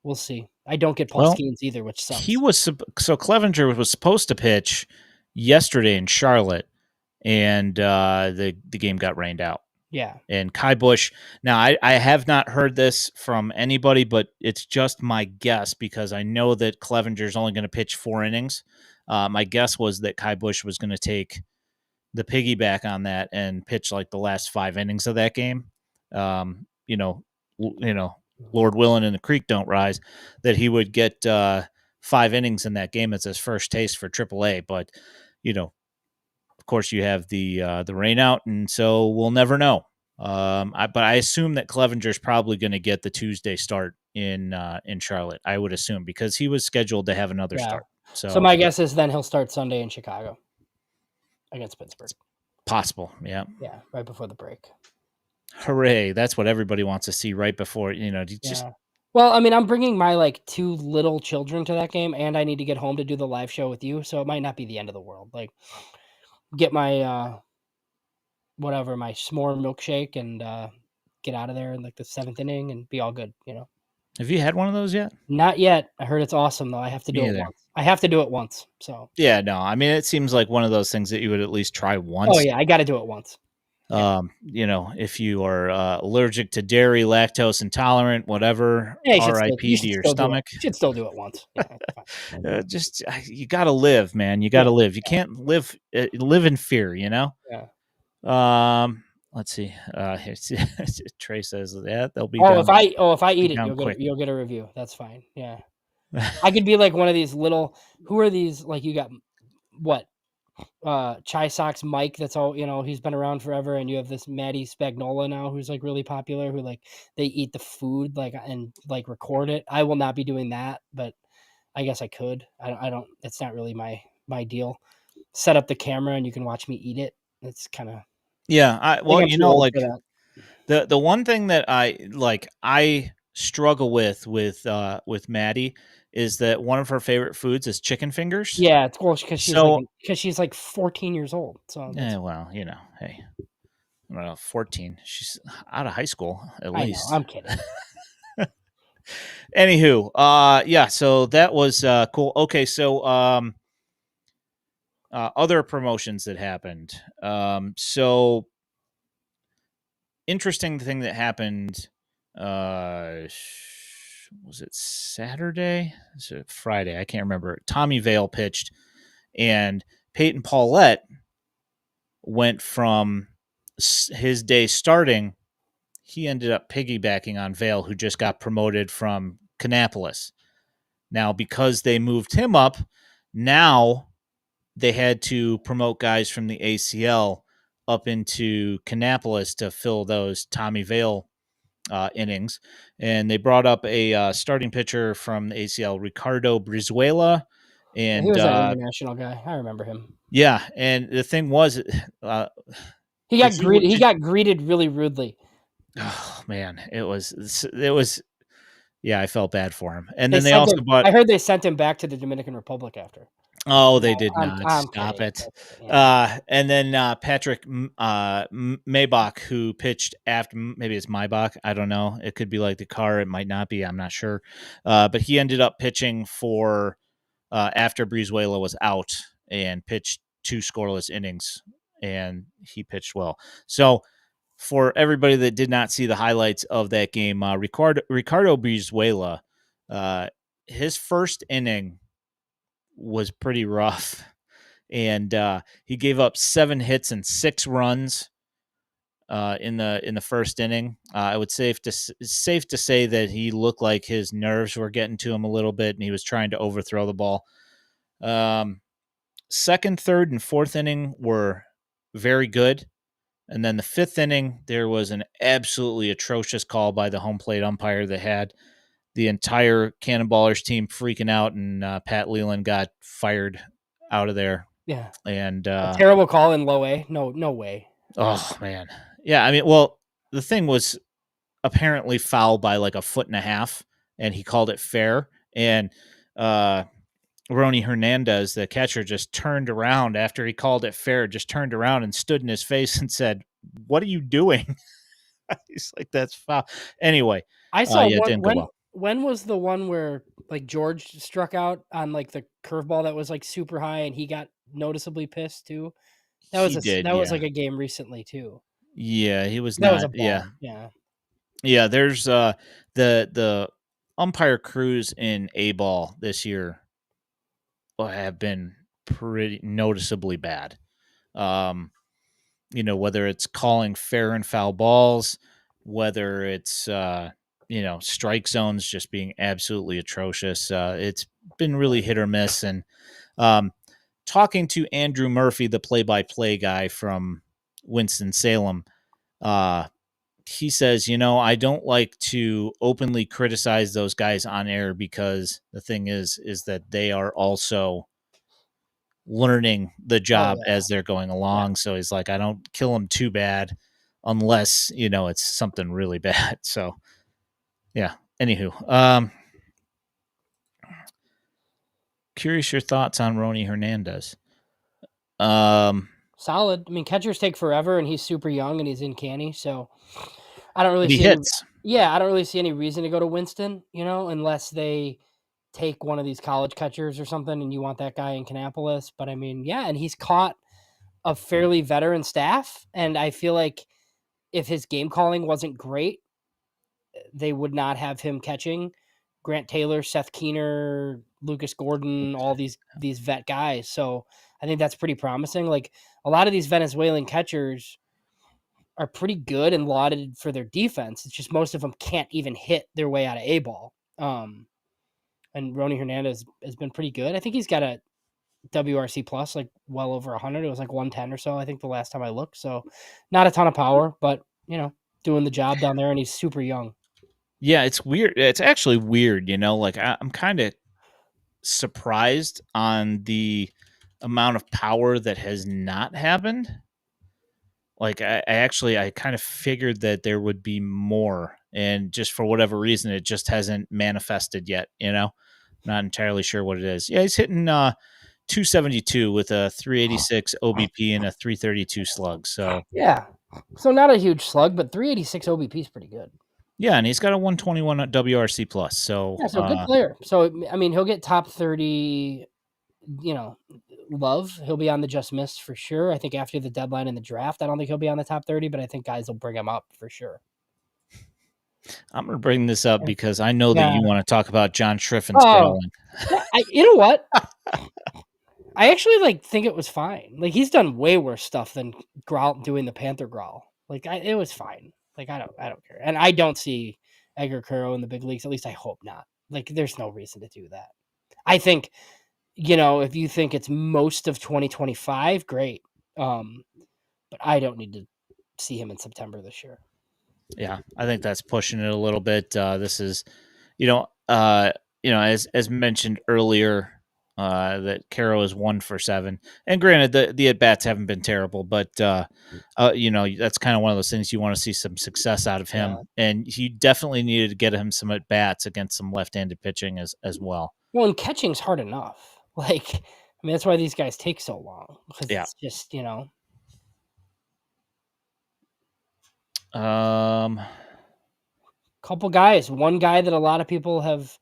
we'll see. I don't get Paul Skeens either, which sucks. Clevenger was supposed to pitch yesterday in Charlotte, and the game got rained out. Yeah. And Kai Bush. Now, I have not heard this from anybody, but it's just my guess because I know that Clevenger's only going to pitch 4 innings. My guess was that Kai Bush was going to take the piggyback on that and pitch like the last 5 innings of that game. Lord willing and the creek don't rise, that he would get 5 innings in that game as his first taste for AAA. But, of course, you have the rain out, and so we'll never know. But I assume that Clevenger's probably going to get the Tuesday start in Charlotte. I would assume because he was scheduled to have another start. So my guess is then he'll start Sunday in Chicago against Pittsburgh. Possible, yeah. Yeah, right before the break. Hooray! That's what everybody wants to see right before just. Well, I mean, I'm bringing my 2 little children to that game, and I need to get home to do the live show with you, so it might not be the end of the world. Get my my s'more milkshake and get out of there in the 7th inning and be all good. Have you had one of those yet? Not yet. I heard it's awesome though. I have to do it once. I have to do it once. So yeah, no, I mean, it seems like one of those things that you would at least try once. Oh yeah, I got to do it once. If you are allergic to dairy, lactose intolerant, whatever, RIP to your stomach. You should still do it once. Yeah, you got to live, man. You got to live. You can't live in fear, Yeah. Let's see. Trey says that they'll be. If I eat it, you'll get a review. That's fine. Yeah. I could be like one of these little. Who are these? You got what? Chai Sox Mike, that's all, he's been around forever, and you have this Maddie Spagnola now who's really popular, who they eat the food and record it. I will not be doing that, but I guess I could. I don't it's not really my deal. Set up the camera and you can watch me eat it. It's kind of the one thing that I struggle with Maddie is that one of her favorite foods is chicken fingers. Yeah, it's cool because she's 14 years old. So hey, 14. She's out of high school at least. Know, I'm kidding. Anywho, so that was cool. Okay, so other promotions that happened. So interesting thing that happened. Was it Saturday? Was it Friday? I can't remember. Tommy Vail pitched, and Peyton Pallette went from his day starting. He ended up piggybacking on Vail, who just got promoted from Kannapolis. Now, because they moved him up, now they had to promote guys from the ACL up into Kannapolis to fill those Tommy Vail innings, and they brought up a starting pitcher from the ACL, Ricardo Brizuela, and he was an international guy. I remember him. Yeah, and the thing was, he got greeted. He got greeted really rudely. Oh man, it was Yeah, I felt bad for him. And They then they sent also him. bought. I heard they sent him back to the Dominican Republic after. Oh, they No, did not. I'm Stop kidding. it. Yeah. And then Patrick Maybach, who pitched after, maybe it's Maybach. I don't know. It could be like the car. It might not be. I'm not sure. But he ended up pitching for after Brizuela was out and pitched 2 scoreless innings, and he pitched well. So for everybody that did not see the highlights of that game, Ricardo Brizuela, his first inning was pretty rough, and he gave up 7 hits and 6 runs in the first inning. I would it's safe to say that he looked like his nerves were getting to him a little bit, and he was trying to overthrow the ball. Second, third, and fourth inning were very good. And then the fifth inning, there was an absolutely atrocious call by the home plate umpire that had the entire Cannonballers team freaking out, and Pat Leland got fired out of there. Yeah. And a terrible call in low A. No way. Oh, man. Yeah, I mean, well, the thing was apparently foul by like a foot and a half, and he called it fair. And Ronnie Hernandez, the catcher, just turned around after he called it fair, just turned around and stood in his face and said, "What are you doing?" He's like, "That's foul." Anyway, I saw it didn't go well. When was the one where like George struck out on like the curveball that was like super high and he got noticeably pissed too? That was like a game recently too. Yeah, he was That not. was a ball. Yeah. There's the umpire crews in A ball this year have been pretty noticeably bad. Whether it's calling fair and foul balls, whether it's strike zones just being absolutely atrocious. It's been really hit or miss. And talking to Andrew Murphy, the play-by-play guy from Winston-Salem, he says, I don't like to openly criticize those guys on air because the thing is that they are also learning the job as they're going along. So he's like, I don't kill them too bad unless, it's something really bad. So yeah. Anywho, curious your thoughts on Ronnie Hernandez. Solid. I mean, catchers take forever, and he's super young, and he's in canny, so I don't really see hits. I don't really see any reason to go to Winston, unless they take one of these college catchers or something, and you want that guy in Kannapolis. But I mean, yeah, and he's caught a fairly veteran staff, and I feel like if his game calling wasn't great, they would not have him catching Grant Taylor, Seth Keener, Lucas Gordon, all these vet guys. So I think that's pretty promising. Like a lot of these Venezuelan catchers are pretty good and lauded for their defense. It's just most of them can't even hit their way out of A ball. And Ronnie Hernandez has been pretty good. I think he's got a WRC plus like well over 100. It was like 110 or so, I think, the last time I looked. So not a ton of power, but doing the job down there, and he's super young. Yeah, it's weird. It's actually weird, like I'm kind of surprised on the amount of power that has not happened. Like I kind of figured that there would be more, and just for whatever reason, it just hasn't manifested yet. Not entirely sure what it is. Yeah, he's hitting 272 with a 386 OBP and a 332 slug. So yeah, so not a huge slug, but 386 OBP is pretty good. Yeah, and he's got a 121 WRC plus. So yeah, so good player. So I mean, he'll get top 30. Love. He'll be on the just missed for sure. I think after the deadline in the draft, I don't think he'll be on the top 30, but I think guys will bring him up for sure. I'm going to bring this up because I know that you want to talk about John Schriffin's growling. You know what? I actually think it was fine. Like he's done way worse stuff than doing the Panther growl. It was fine. I don't care. And I don't see Edgar Quero in the big leagues. At least I hope not. There's no reason to do that. I think, if you think it's most of 2025, great. But I don't need to see him in September this year. Yeah, I think that's pushing it a little bit. This is, as mentioned earlier, that Quero is 1 for 7. And granted, the at bats haven't been terrible, but that's kind of one of those things you want to see some success out of him. Yeah. And he definitely needed to get him some at bats against some left-handed pitching as well. Well, and catching's hard enough. Like, I mean, that's why these guys take so long, because it's just, couple guys. One guy that a lot of people have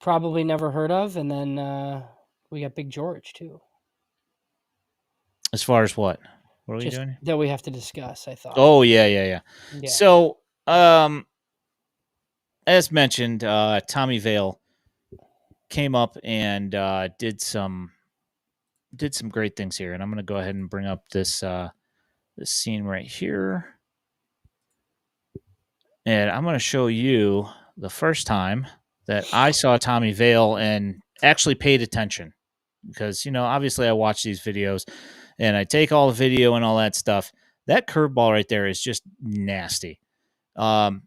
probably never heard of, and then we got Big George too. As far as what? What are we doing? That we have to discuss, I thought. Oh, yeah. So, as mentioned, Tommy Vail came up and did some great things here, and I'm going to go ahead and bring up this scene right here, and I'm going to show you the first time that I saw Tommy Vail and actually paid attention, because obviously I watch these videos and I take all the video and all that stuff. That curveball right there is just nasty. The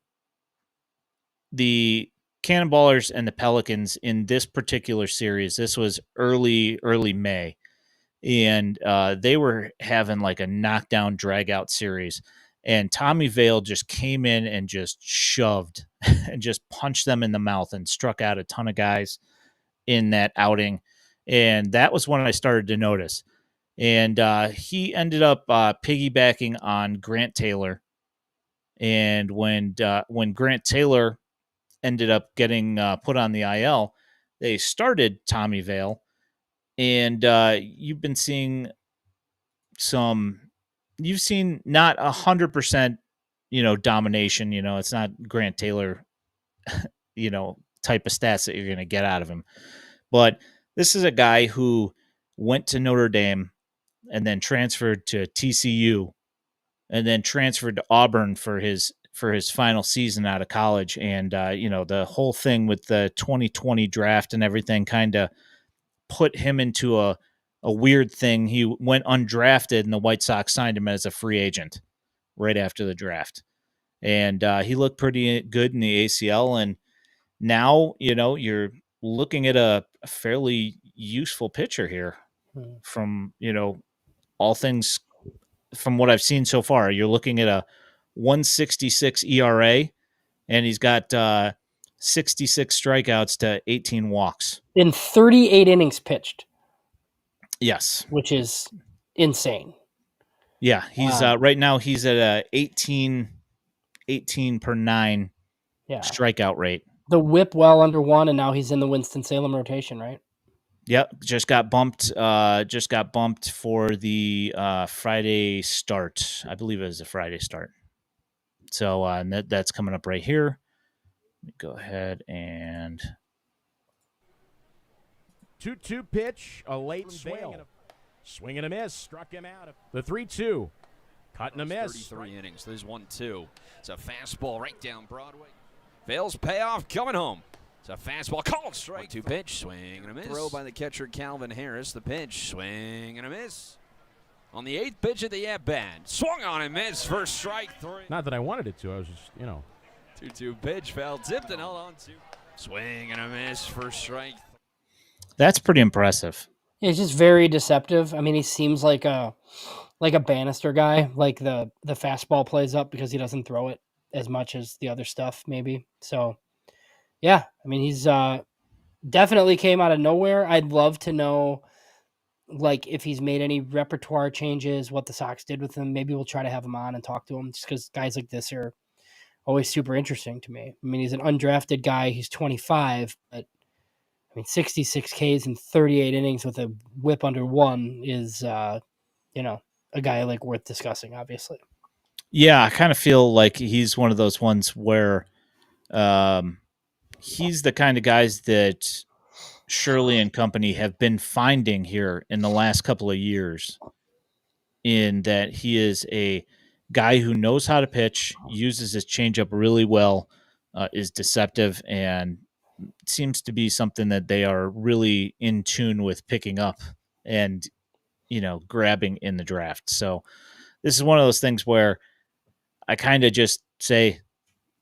Cannonballers and the Pelicans in this particular series, this was early May, and they were having like a knockdown drag-out series, and Tommy Vail just came in and just shoved and just punched them in the mouth and struck out a ton of guys in that outing, and that was when I started to notice. And he ended up piggybacking on Grant Taylor, and when Grant Taylor ended up getting put on the IL, they started Tommy Vail, and you've seen not 100%, domination. It's not Grant Taylor, type of stats that you're going to get out of him. But this is a guy who went to Notre Dame and then transferred to TCU and then transferred to Auburn for his final season out of college. And, the whole thing with the 2020 draft and everything kind of put him into a weird thing. He went undrafted and the White Sox signed him as a free agent right after the draft. And he looked pretty good in the ACL. And now, you're looking at a fairly useful pitcher here from, all things from what I've seen so far. You're looking at a 1.66 ERA, and he's got 66 strikeouts to 18 walks. In 38 innings pitched. Yes. Which is insane. Yeah, he's right now he's at a 18 per 9 strikeout rate. The whip well under 1, and now he's in the Winston-Salem rotation, right? Yep, just got bumped for the Friday start. I believe it was a Friday start. So that's coming up right here. Let me go ahead and 2-2 pitch, a late swing and a miss, struck him out. The 3-2, cut and a miss. 33 innings. There's 1-2. It's a fastball right down Broadway. Vail's payoff coming home. It's a fastball called strike. 1-2 pitch, swing and a miss. Throw by the catcher Calvin Harris. The pitch, swing and a miss. On the 8th pitch of the at-bat, swung on and missed for strike 3. Not that I wanted it to. I was just, 2-2 pitch, foul tipped and held on to. Swing and a miss for strike 3. That's pretty impressive. It's just very deceptive. I mean, he seems like a Bannister guy. Like the fastball plays up because he doesn't throw it as much as the other stuff, maybe. So, yeah, I mean, he's definitely came out of nowhere. I'd love to know, like, if he's made any repertoire changes, what the Sox did with him. Maybe we'll try to have him on and talk to him, just because guys like this are always super interesting to me. I mean, he's an undrafted guy. He's 25, but 66 Ks in 38 innings with a whip under 1 is, a guy like worth discussing, obviously. Yeah, I kind of feel like he's one of those ones where he's the kind of guys that Shirley and company have been finding here in the last couple of years, in that he is a guy who knows how to pitch, uses his changeup really well, is deceptive, and seems to be something that they are really in tune with picking up and, grabbing in the draft. So this is one of those things where I kind of just say,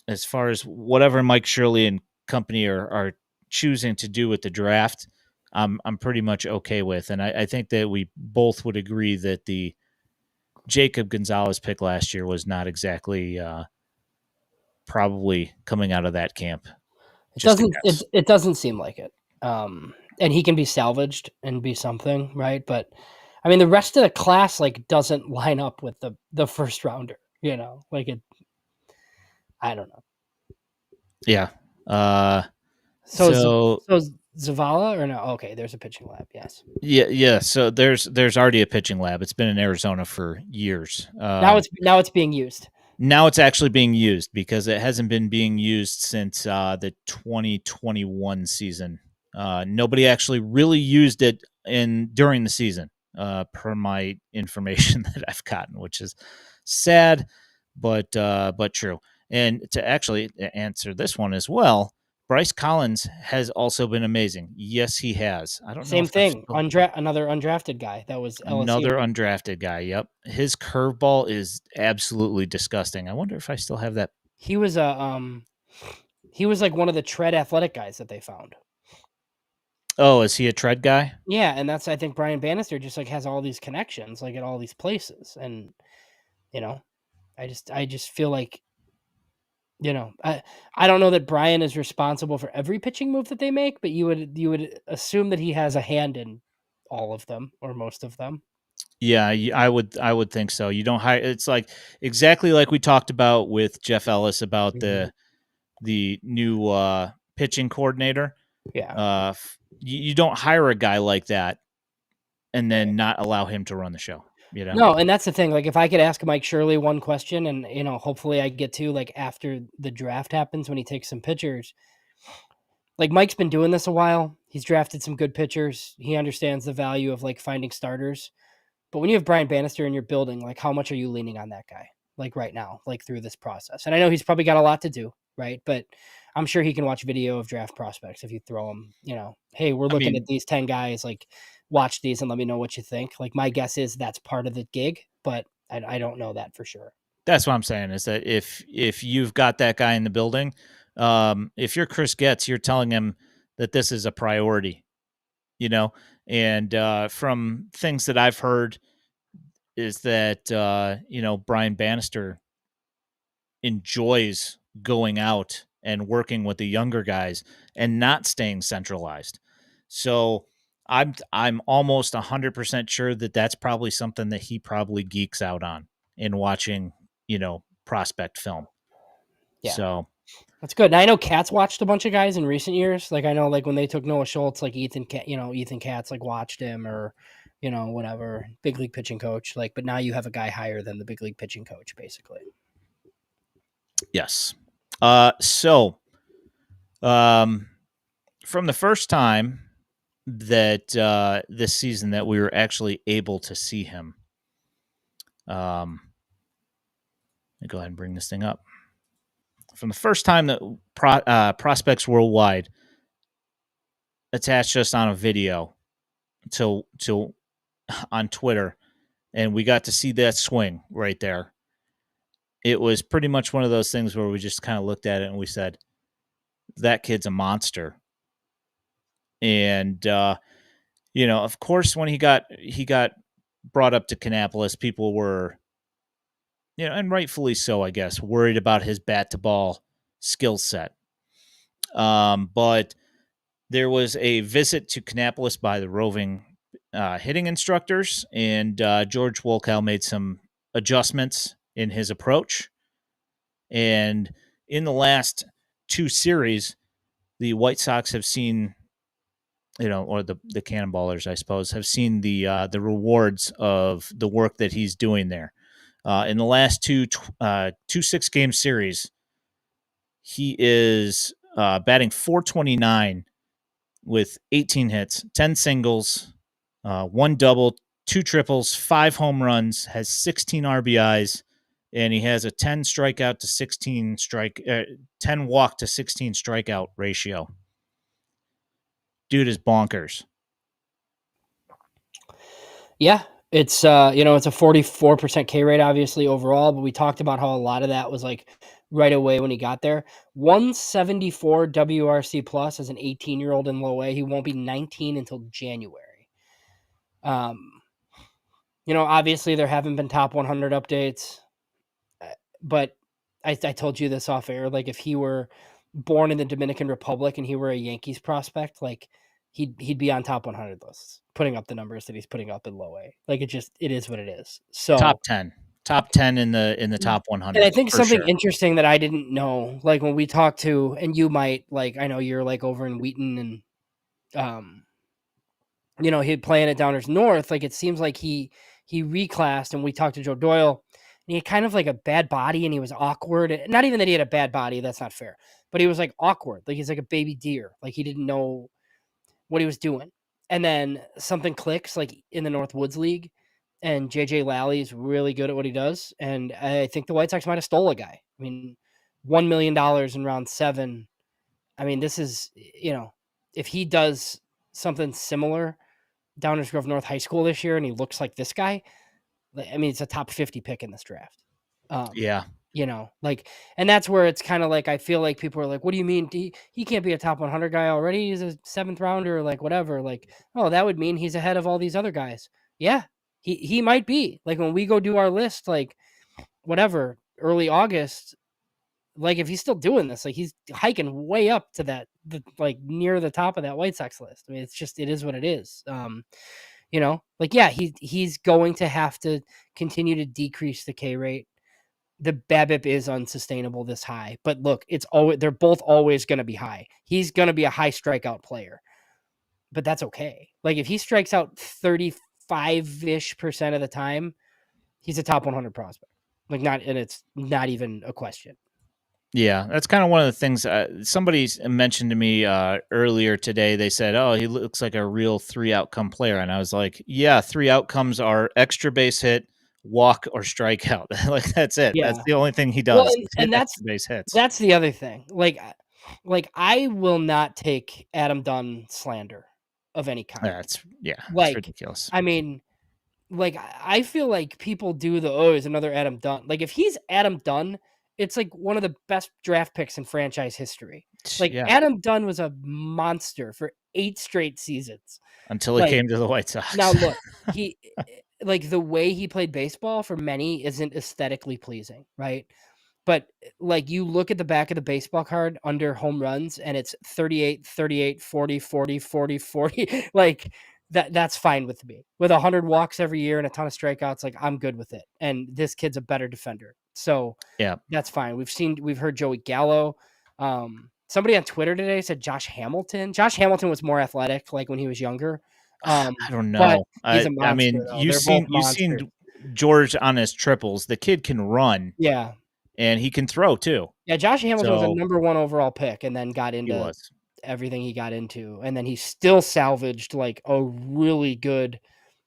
as far as whatever Mike Shirley and company are choosing to do with the draft, I'm pretty much okay with. And I think that we both would agree that the Jacob Gonzalez pick last year was not exactly probably coming out of that camp. It doesn't seem like it. And he can be salvaged and be something, right? But I mean, the rest of the class like doesn't line up with the first rounder, like it. I don't know. Yeah. So Zavala or no? Okay, there's a pitching lab. Yes. Yeah. So there's already a pitching lab. It's been in Arizona for years. Now it's being used. Now it's actually being used because it hasn't been being used since the 2021 season. Nobody actually really used it during the season, per my information that I've gotten, which is sad, but true. And to actually answer this one as well, Bryce Collins has also been amazing. Yes, he has. I don't know. Same thing. Another undrafted guy. That was LSU. Another undrafted guy. Yep. His curveball is absolutely disgusting. I wonder if I still have that. He was like one of the tread athletic guys that they found. Oh, is he a tread guy? Yeah, and that's I think Brian Bannister just like has all these connections like at all these places, and I just feel like I don't know that Brian is responsible for every pitching move that they make, but you would assume that he has a hand in all of them or most of them. Yeah, I would think so. You don't hire. It's like exactly like we talked about with Jeff Ellis about the new pitching coordinator. Yeah. You don't hire a guy like that and then not allow him to run the show. No, and that's the thing. Like, if I could ask Mike Shirley one question, and hopefully I get to like after the draft happens when he takes some pitchers. Like Mike's been doing this a while. He's drafted some good pitchers. He understands the value of like finding starters. But when you have Brian Bannister in your building, like how much are you leaning on that guy? Like right now, like through this process. And I know he's probably got a lot to do, right? But I'm sure he can watch video of draft prospects if you throw him, hey, we're looking at these 10 guys, like watch these and let me know what you think. Like my guess is that's part of the gig, but I don't know that for sure. That's what I'm saying is that if you've got that guy in the building, if you're Chris Getz, you're telling him that this is a priority, and from things that I've heard is that, Brian Bannister enjoys going out and working with the younger guys and not staying centralized. So I'm almost 100% sure that that's probably something that he probably geeks out on in watching, prospect film. Yeah. So that's good. And I know Katz watched a bunch of guys in recent years. Like I know like when they took Noah Schultz, like Ethan Katz like watched him or, whatever, big league pitching coach. Like, but now you have a guy higher than the big league pitching coach, basically. Yes. So from the first time that this season that we were actually able to see him, let me go ahead and bring this thing up. From the first time that Prospects Worldwide attached us on a video to on Twitter, and we got to see that swing right there. It was pretty much one of those things where we just kind of looked at it and we said, that kid's a monster. And, of course, when he got brought up to Kannapolis, people were, and rightfully so, I guess, worried about his bat to ball skill set. But there was a visit to Kannapolis by the roving hitting instructors, and George Wolkow made some adjustments in his approach. And in the last two series, the White Sox have seen, or the Cannonballers, I suppose, have seen the rewards of the work that he's doing there. In the last two 6-game series, he is batting .429 with 18 hits, 10 singles, 1 double, 2 triples, 5 home runs, has 16 RBIs, and he has a 10 strikeout to 16 10 walk to 16 strikeout ratio. Dude is bonkers. Yeah, it's it's a 44% K rate obviously overall, but we talked about how a lot of that was like right away when he got there. 174 WRC plus as an 18-year-old in low A. He won't be 19 until January. Obviously there haven't been top 100 updates, but I told you this off air. Like if he were born in the Dominican Republic and he were a Yankees prospect, like he'd be on top 100 lists, putting up the numbers that he's putting up in low A. Like it is what it is. So top 10 in the top 100. And I think something sure. interesting that I didn't know, like when we talked to, and you might, like, I know you're like over in Wheaton and, he'd playing at Downers North. Like it seems like he reclassed, and we talked to Joe Doyle, and he had kind of like a bad body and he was awkward. Not even that he had a bad body. That's not fair, but he was like awkward. Like he's like a baby deer. Like he didn't know what he was doing. And then something clicks like in the North Woods League. And JJ Lally is really good at what he does. And I think the White Sox might have stole a guy. I mean, $1 million in round 7. I mean, this is, if he does something similar Downers Grove North High School this year and he looks like this guy, I mean, it's a top 50 pick in this draft. Yeah. And that's where it's kind of like, I feel like people are like, what do you mean? He can't be a top 100 guy already. He's a 7th rounder, like whatever. Like, oh, that would mean he's ahead of all these other guys. Yeah. He might be. Like when we go do our list, like whatever, early August, like if he's still doing this, like he's hiking way up to like near the top of that White Sox list. I mean, it is what it is. He's going to have to continue to decrease the K rate. The BABIP is unsustainable this high, but look, they're both always going to be high. He's going to be a high strikeout player, but that's okay. Like if he strikes out 35-ish% of the time, he's a top 100 prospect. And it's not even a question. Yeah, that's kind of one of the things somebody mentioned to me earlier today. They said, oh, he looks like a real 3 outcome player. And I was like, yeah, 3 outcomes are extra base hit, walk, or strikeout. Like that's it. Yeah. That's the only thing he does. Well, and that's base hits. That's the other thing. Like I will not take Adam Dunn slander of any kind. It's ridiculous. I mean, like I feel like people do is another Adam Dunn. Like if he's Adam Dunn, it's like one of the best draft picks in franchise history. Like Adam Dunn was a monster for 8 straight seasons until he came to the White Sox. Now look, he like the way he played baseball for many isn't aesthetically pleasing, right? But like you look at the back of the baseball card under home runs and it's 38, 38, 40, 40, 40, 40. Like that's fine with me. With 100 walks every year and a ton of strikeouts, like I'm good with it. And this kid's a better defender. So yeah, that's fine. We've heard Joey Gallo. Somebody on Twitter today said Josh Hamilton. Josh Hamilton was more athletic, like when he was younger. I don't know. He's a monster, I mean, you've seen George on his triples. The kid can run. Yeah. And he can throw too. Yeah, Josh Hamilton was a number 1 overall pick and then got into everything he got into. And then he still salvaged like a really good,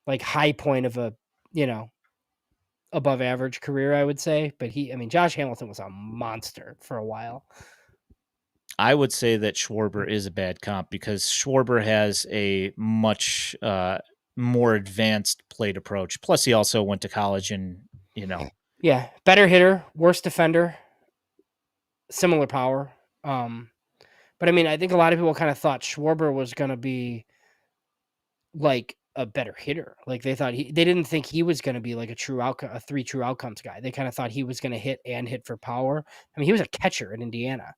like high point of a, above average career, I would say. But Josh Hamilton was a monster for a while. I would say that Schwarber is a bad comp because Schwarber has a much more advanced plate approach. Plus, he also went to college and, Yeah, better hitter, worse defender, similar power. But I think a lot of people kind of thought Schwarber was going to be like a better hitter. Like they didn't think he was going to be like a 3 true outcomes guy. They kind of thought he was going to hit for power. He was a catcher in Indiana.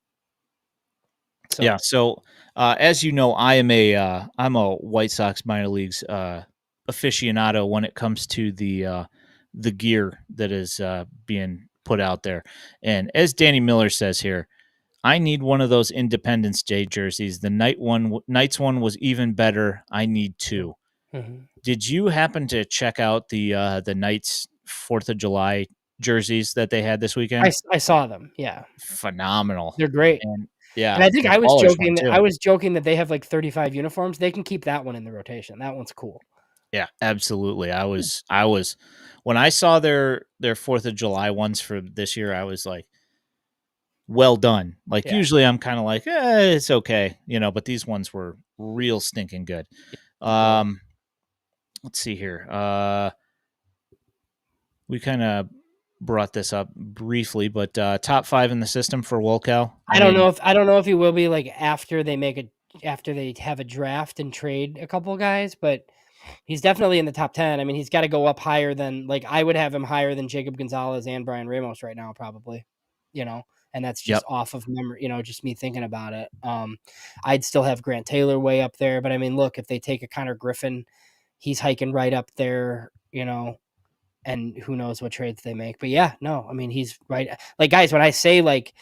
So. Yeah. So as you know, I'm a White Sox minor leagues aficionado when it comes to the gear that is being put out there. And as Danny Miller says here, I need one of those Independence Day jerseys. The Knights one was even better. I need 2. Mm-hmm. Did you happen to check out the Knights 4th of July jerseys that they had this weekend? I saw them. Yeah. Phenomenal. They're great. And yeah. And I think I was joking that they have like 35 uniforms. They can keep that one in the rotation. That one's cool. Yeah, absolutely. I was when I saw their 4th of July ones for this year, I was like, well done. Like usually I'm kind of like, it's okay, but these ones were real stinking good. Let's see here. We kind of brought this up briefly, but top 5 in the system for Wolkow. I don't know if he will be like after they have a draft and trade a couple of guys, but he's definitely in the top 10. I mean, he's got to go up higher than, like, I would have him higher than Jacob Gonzalez and Brian Ramos right now, probably, and that's just off of memory, just me thinking about it. I'd still have Grant Taylor way up there, but I mean, look, if they take a Connor Griffin, he's hiking right up there, and who knows what trades they make. But yeah, no, I mean, he's right. Like, guys, when I say, like,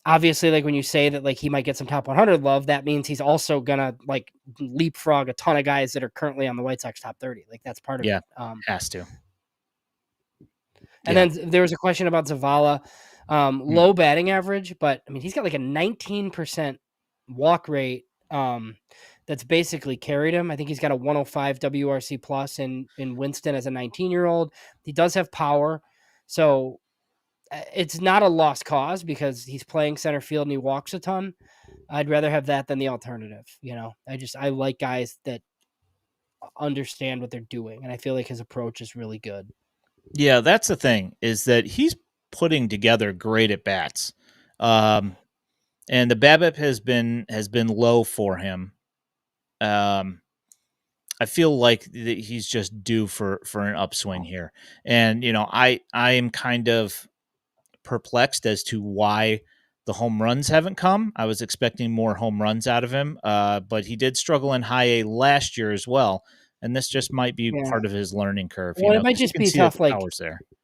obviously, like, when you say that, like, he might get some top 100 love, that means he's also gonna, like, leapfrog a ton of guys that are currently on the White Sox top 30. Like, that's part of it. Has to. And then there was a question about Zavala, low batting average, but I mean, he's got like a 19% walk rate. That's basically carried him. I think he's got a 105 WRC plus in Winston as a 19-year-old. He does have power. So it's not a lost cause because he's playing center field and he walks a ton. I'd rather have that than the alternative. I like guys that understand what they're doing. And I feel like his approach is really good. Yeah, that's the thing, is that he's putting together great at bats. And the BABIP has been low for him. I feel like he's just due for an upswing here. And, I am kind of perplexed as to why the home runs haven't come. I was expecting more home runs out of him, but he did struggle in high A last year as well. And this just might be part of his learning curve. Well, it might just be tough. Like,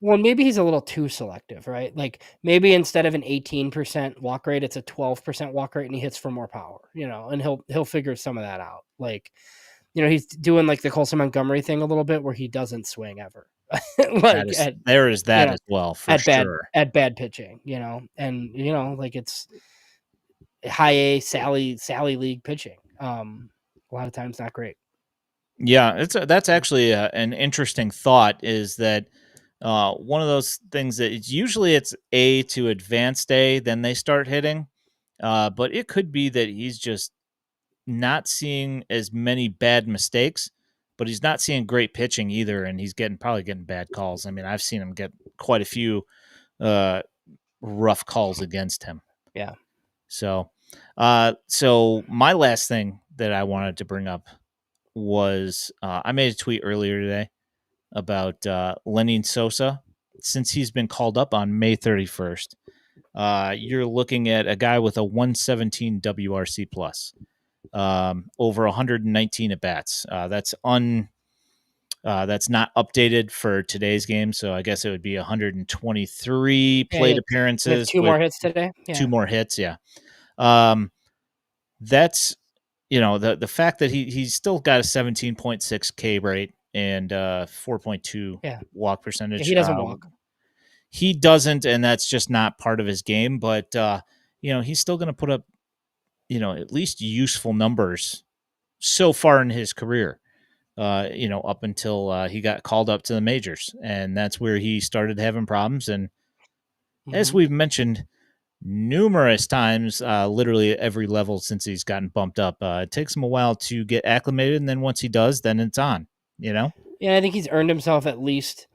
well, maybe he's a little too selective, right? Like, maybe instead of an 18% walk rate, it's a 12% walk rate, and he hits for more power. And he'll figure some of that out. Like, he's doing like the Colson Montgomery thing a little bit, where he doesn't swing ever. Like, there is that as well, for sure. At bad pitching, and like, it's high A Sally League pitching. A lot of times not great. Yeah, that's actually an interesting thought, is that one of those things that it's A to advanced A, then they start hitting. But it could be that he's just not seeing as many bad mistakes, but he's not seeing great pitching either, and he's probably getting bad calls. I mean, I've seen him get quite a few rough calls against him. Yeah. So my last thing that I wanted to bring up was I made a tweet earlier today about Lenyn Sosa. Since he's been called up on May 31st, you're looking at a guy with a 117 WRC plus, over 119 at bats. That's not updated for today's game, so I guess it would be 123 plate appearances. Two more hits today. Yeah. 2 more hits, yeah. That's the fact that he's still got a 17.6 K rate and 4.2 walk percentage. Yeah, he doesn't walk. He doesn't, and that's just not part of his game. But he's still going to put up, at least useful numbers so far in his career. Up until he got called up to the majors, and that's where he started having problems. And as we've mentioned numerous times, literally at every level since he's gotten bumped up, it takes him a while to get acclimated, and then once he does, then it's on. Yeah, I think he's earned himself at least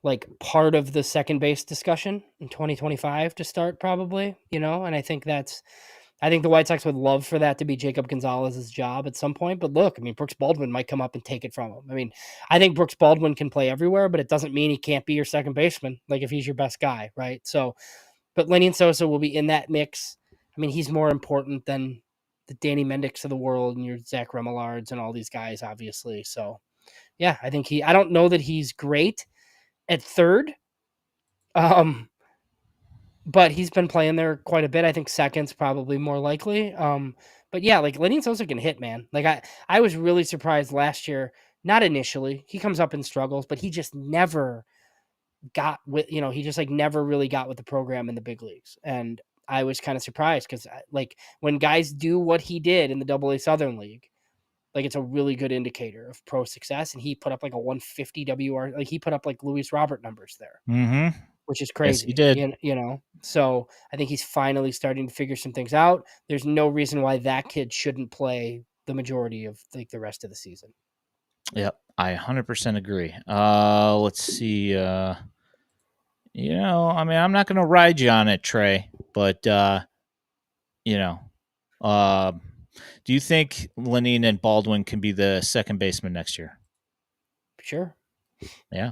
like part of the second base discussion in 2025 to start, probably. And I think the White Sox would love for that to be Jacob Gonzalez's job at some point. But look, I mean, Brooks Baldwin might come up and take it from him. I mean, I think Brooks Baldwin can play everywhere, but it doesn't mean he can't be your second baseman, like if he's your best guy, right? So, but Lenyn Sosa will be in that mix. I mean, he's more important than the Danny Mendics of the world and your Zach Remelards and all these guys, obviously. So, yeah, I think I don't know that he's great at third. But he's been playing there quite a bit. I think second's probably more likely. But yeah, like Lenyn Sosa can hit, man. Like I was really surprised last year. Not initially. He comes up and struggles, but he just never got with, he just like never really got with the program in the big leagues. And I was kind of surprised because like when guys do what he did in the AA Southern League, like it's a really good indicator of pro success. And he put up like a 150 WR, like he put up like Luis Robert numbers there. Mm-hmm. Which is crazy. Yes, he did. So I think he's finally starting to figure some things out. There's no reason why that kid shouldn't play the majority of like the rest of the season. Yep, I 100% agree. Let's see. I mean, I'm not going to ride you on it, Trey, but, do you think Lenyn and Baldwin can be the second baseman next year? Sure. Yeah.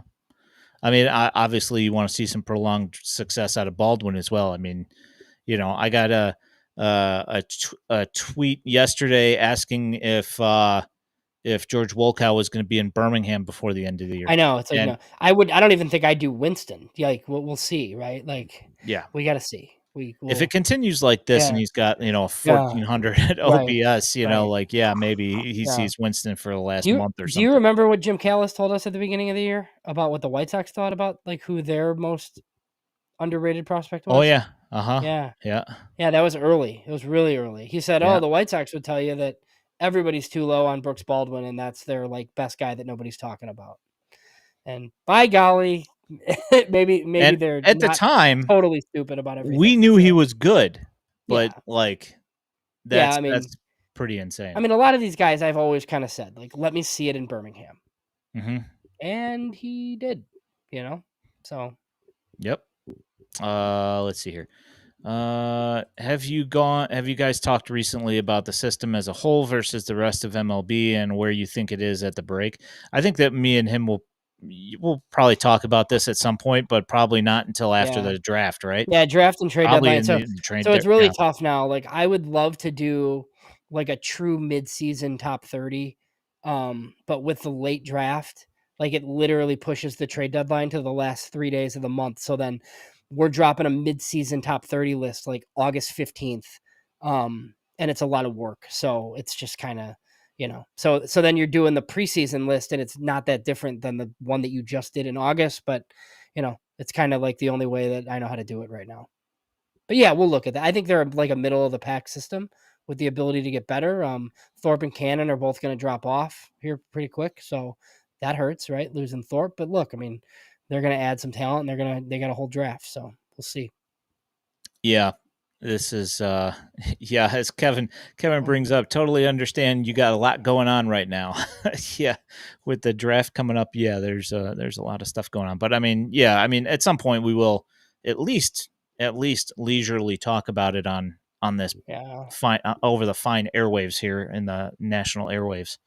I mean, obviously you want to see some prolonged success out of Baldwin as well. I mean, I got a tweet yesterday asking if George Wolkow was going to be in Birmingham before the end of the year. I know. It's like, no, I don't even think I'd do Winston. Like, we'll see, right? Like, yeah, we got to see. If it continues like this and he's got, 1,400 at OPS, maybe he sees Winston for the last month or something. Do you remember what Jim Callis told us at the beginning of the year about what the White Sox thought about, like, who their most underrated prospect was? Oh, yeah. Uh-huh. Yeah. Yeah. Yeah, that was early. It was really early. He said, the White Sox would tell you that everybody's too low on Brooks Baldwin, and that's their, like, best guy that nobody's talking about. And by golly, maybe they're at the time totally stupid about everything. We knew he was good, but that's pretty insane. I mean, a lot of these guys I've always kind of said, like, let me see it in Birmingham. Mm-hmm. And he did, so. Yep. Let's see here. Have you guys talked recently about the system as a whole versus the rest of MLB and where you think it is at the break? I think that me and him we'll probably talk about this at some point, but probably not until after the draft, right? Yeah, draft and trade probably deadline. So it's really tough now. Like, I would love to do like a true mid-season top 30, but with the late draft, like, it literally pushes the trade deadline to the last 3 days of the month. So then we're dropping a mid-season top 30 list like August 15th, and it's a lot of work. So it's just kind of, so then you're doing the preseason list, and it's not that different than the one that you just did in August, but it's kind of like the only way that I know how to do it right now. But yeah, we'll look at that. I think they're like a middle of the pack system with the ability to get better. Thorpe and Cannon are both going to drop off here pretty quick, so that hurts, right? Losing Thorpe, but look, I mean, they're going to add some talent, and they got a whole draft, so we'll see. Yeah. This is, as Kevin brings up, totally understand you got a lot going on right now. Yeah, with the draft coming up, there's a lot of stuff going on. But I mean, at some point we will at least leisurely talk about it on this fine over the fine airwaves here in the national airwaves.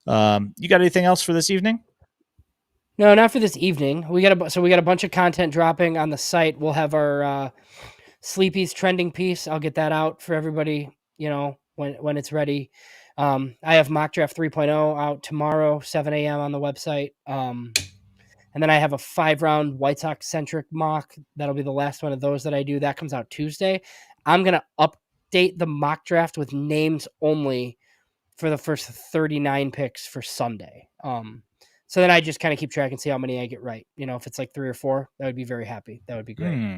You got anything else for this evening? No, not for this evening. We got a bunch of content dropping on the site. We'll have our Sleepy's trending piece. I'll get that out for everybody, when it's ready. I have Mock Draft 3.0 out tomorrow, 7 a.m. on the website. And then I have a 5-round White Sox centric mock. That'll be the last one of those that I do. That comes out Tuesday. I'm going to update the mock draft with names only for the first 39 picks for Sunday. So then I just kind of keep track and see how many I get right. If it's like 3 or 4, that would be very happy. That would be great.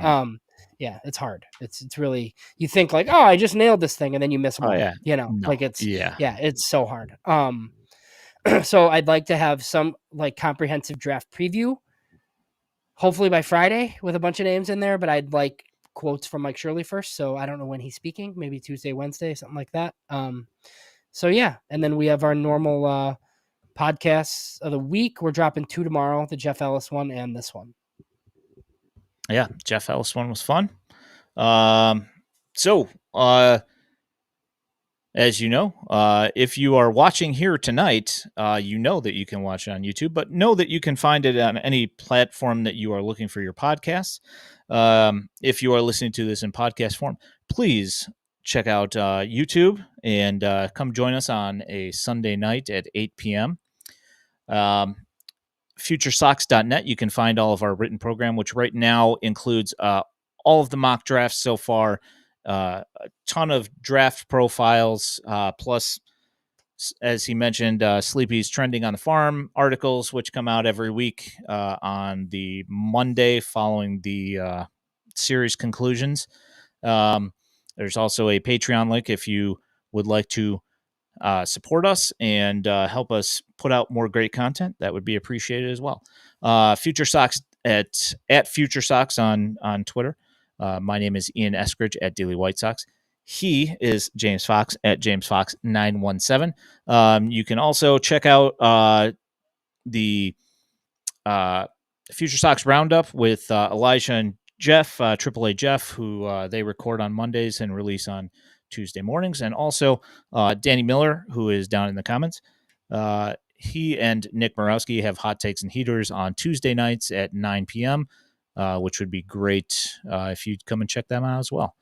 Yeah, it's hard. It's really, you think like, oh, I just nailed this thing, and then you miss one. It's so hard. So I'd like to have some like comprehensive draft preview, hopefully by Friday, with a bunch of names in there, but I'd like quotes from Mike Shirley first. So I don't know when he's speaking, maybe Tuesday, Wednesday, something like that. So yeah. And then we have our normal, podcasts of the week. We're dropping 2 tomorrow, the Jeff Ellis one and this one. Yeah, Jeff Ellis one was fun. As you know, if you are watching here tonight, you know that you can watch it on YouTube, but know that you can find it on any platform that you are looking for your podcasts. If you are listening to this in podcast form, please check out YouTube and come join us on a Sunday night at 8 p.m. FutureSox.net, you can find all of our written program, which right now includes all of the mock drafts so far, a ton of draft profiles, plus, as he mentioned, Sleepy's Trending on the Farm articles, which come out every week on the Monday following the series conclusions. There's also a Patreon link if you would like to support us and help us put out more great content. That would be appreciated as well. FutureSox at FutureSox on Twitter. My name is Ian Eskridge at Daily White Sox. He is James Fox at JamesFox917. You can also check out the Future Sox Roundup with Elijah and Jeff, AAA Jeff, who they record on Mondays and release on Tuesday mornings. And also Danny Miller, who is down in the comments. He and Nick Borowski have Hot Takes and Heaters on Tuesday nights at 9 p.m., which would be great if you'd come and check them out as well.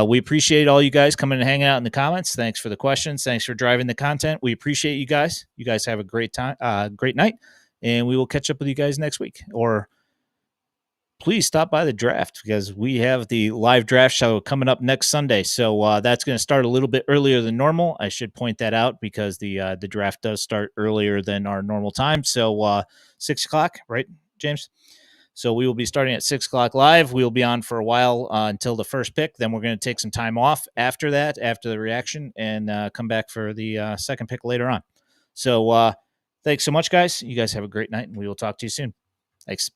We appreciate all you guys coming and hanging out in the comments. Thanks for the questions. Thanks for driving the content. We appreciate you guys. You guys have a great time, great night, and we will catch up with you guys next week. Or please stop by the draft because we have the live draft show coming up next Sunday. So that's going to start a little bit earlier than normal. I should point that out because the draft does start earlier than our normal time. So 6 o'clock, right, James? So we will be starting at 6 o'clock live. We will be on for a while until the first pick. Then we're going to take some time off after that, after the reaction, and come back for the second pick later on. So thanks so much, guys. You guys have a great night, and we will talk to you soon. Thanks.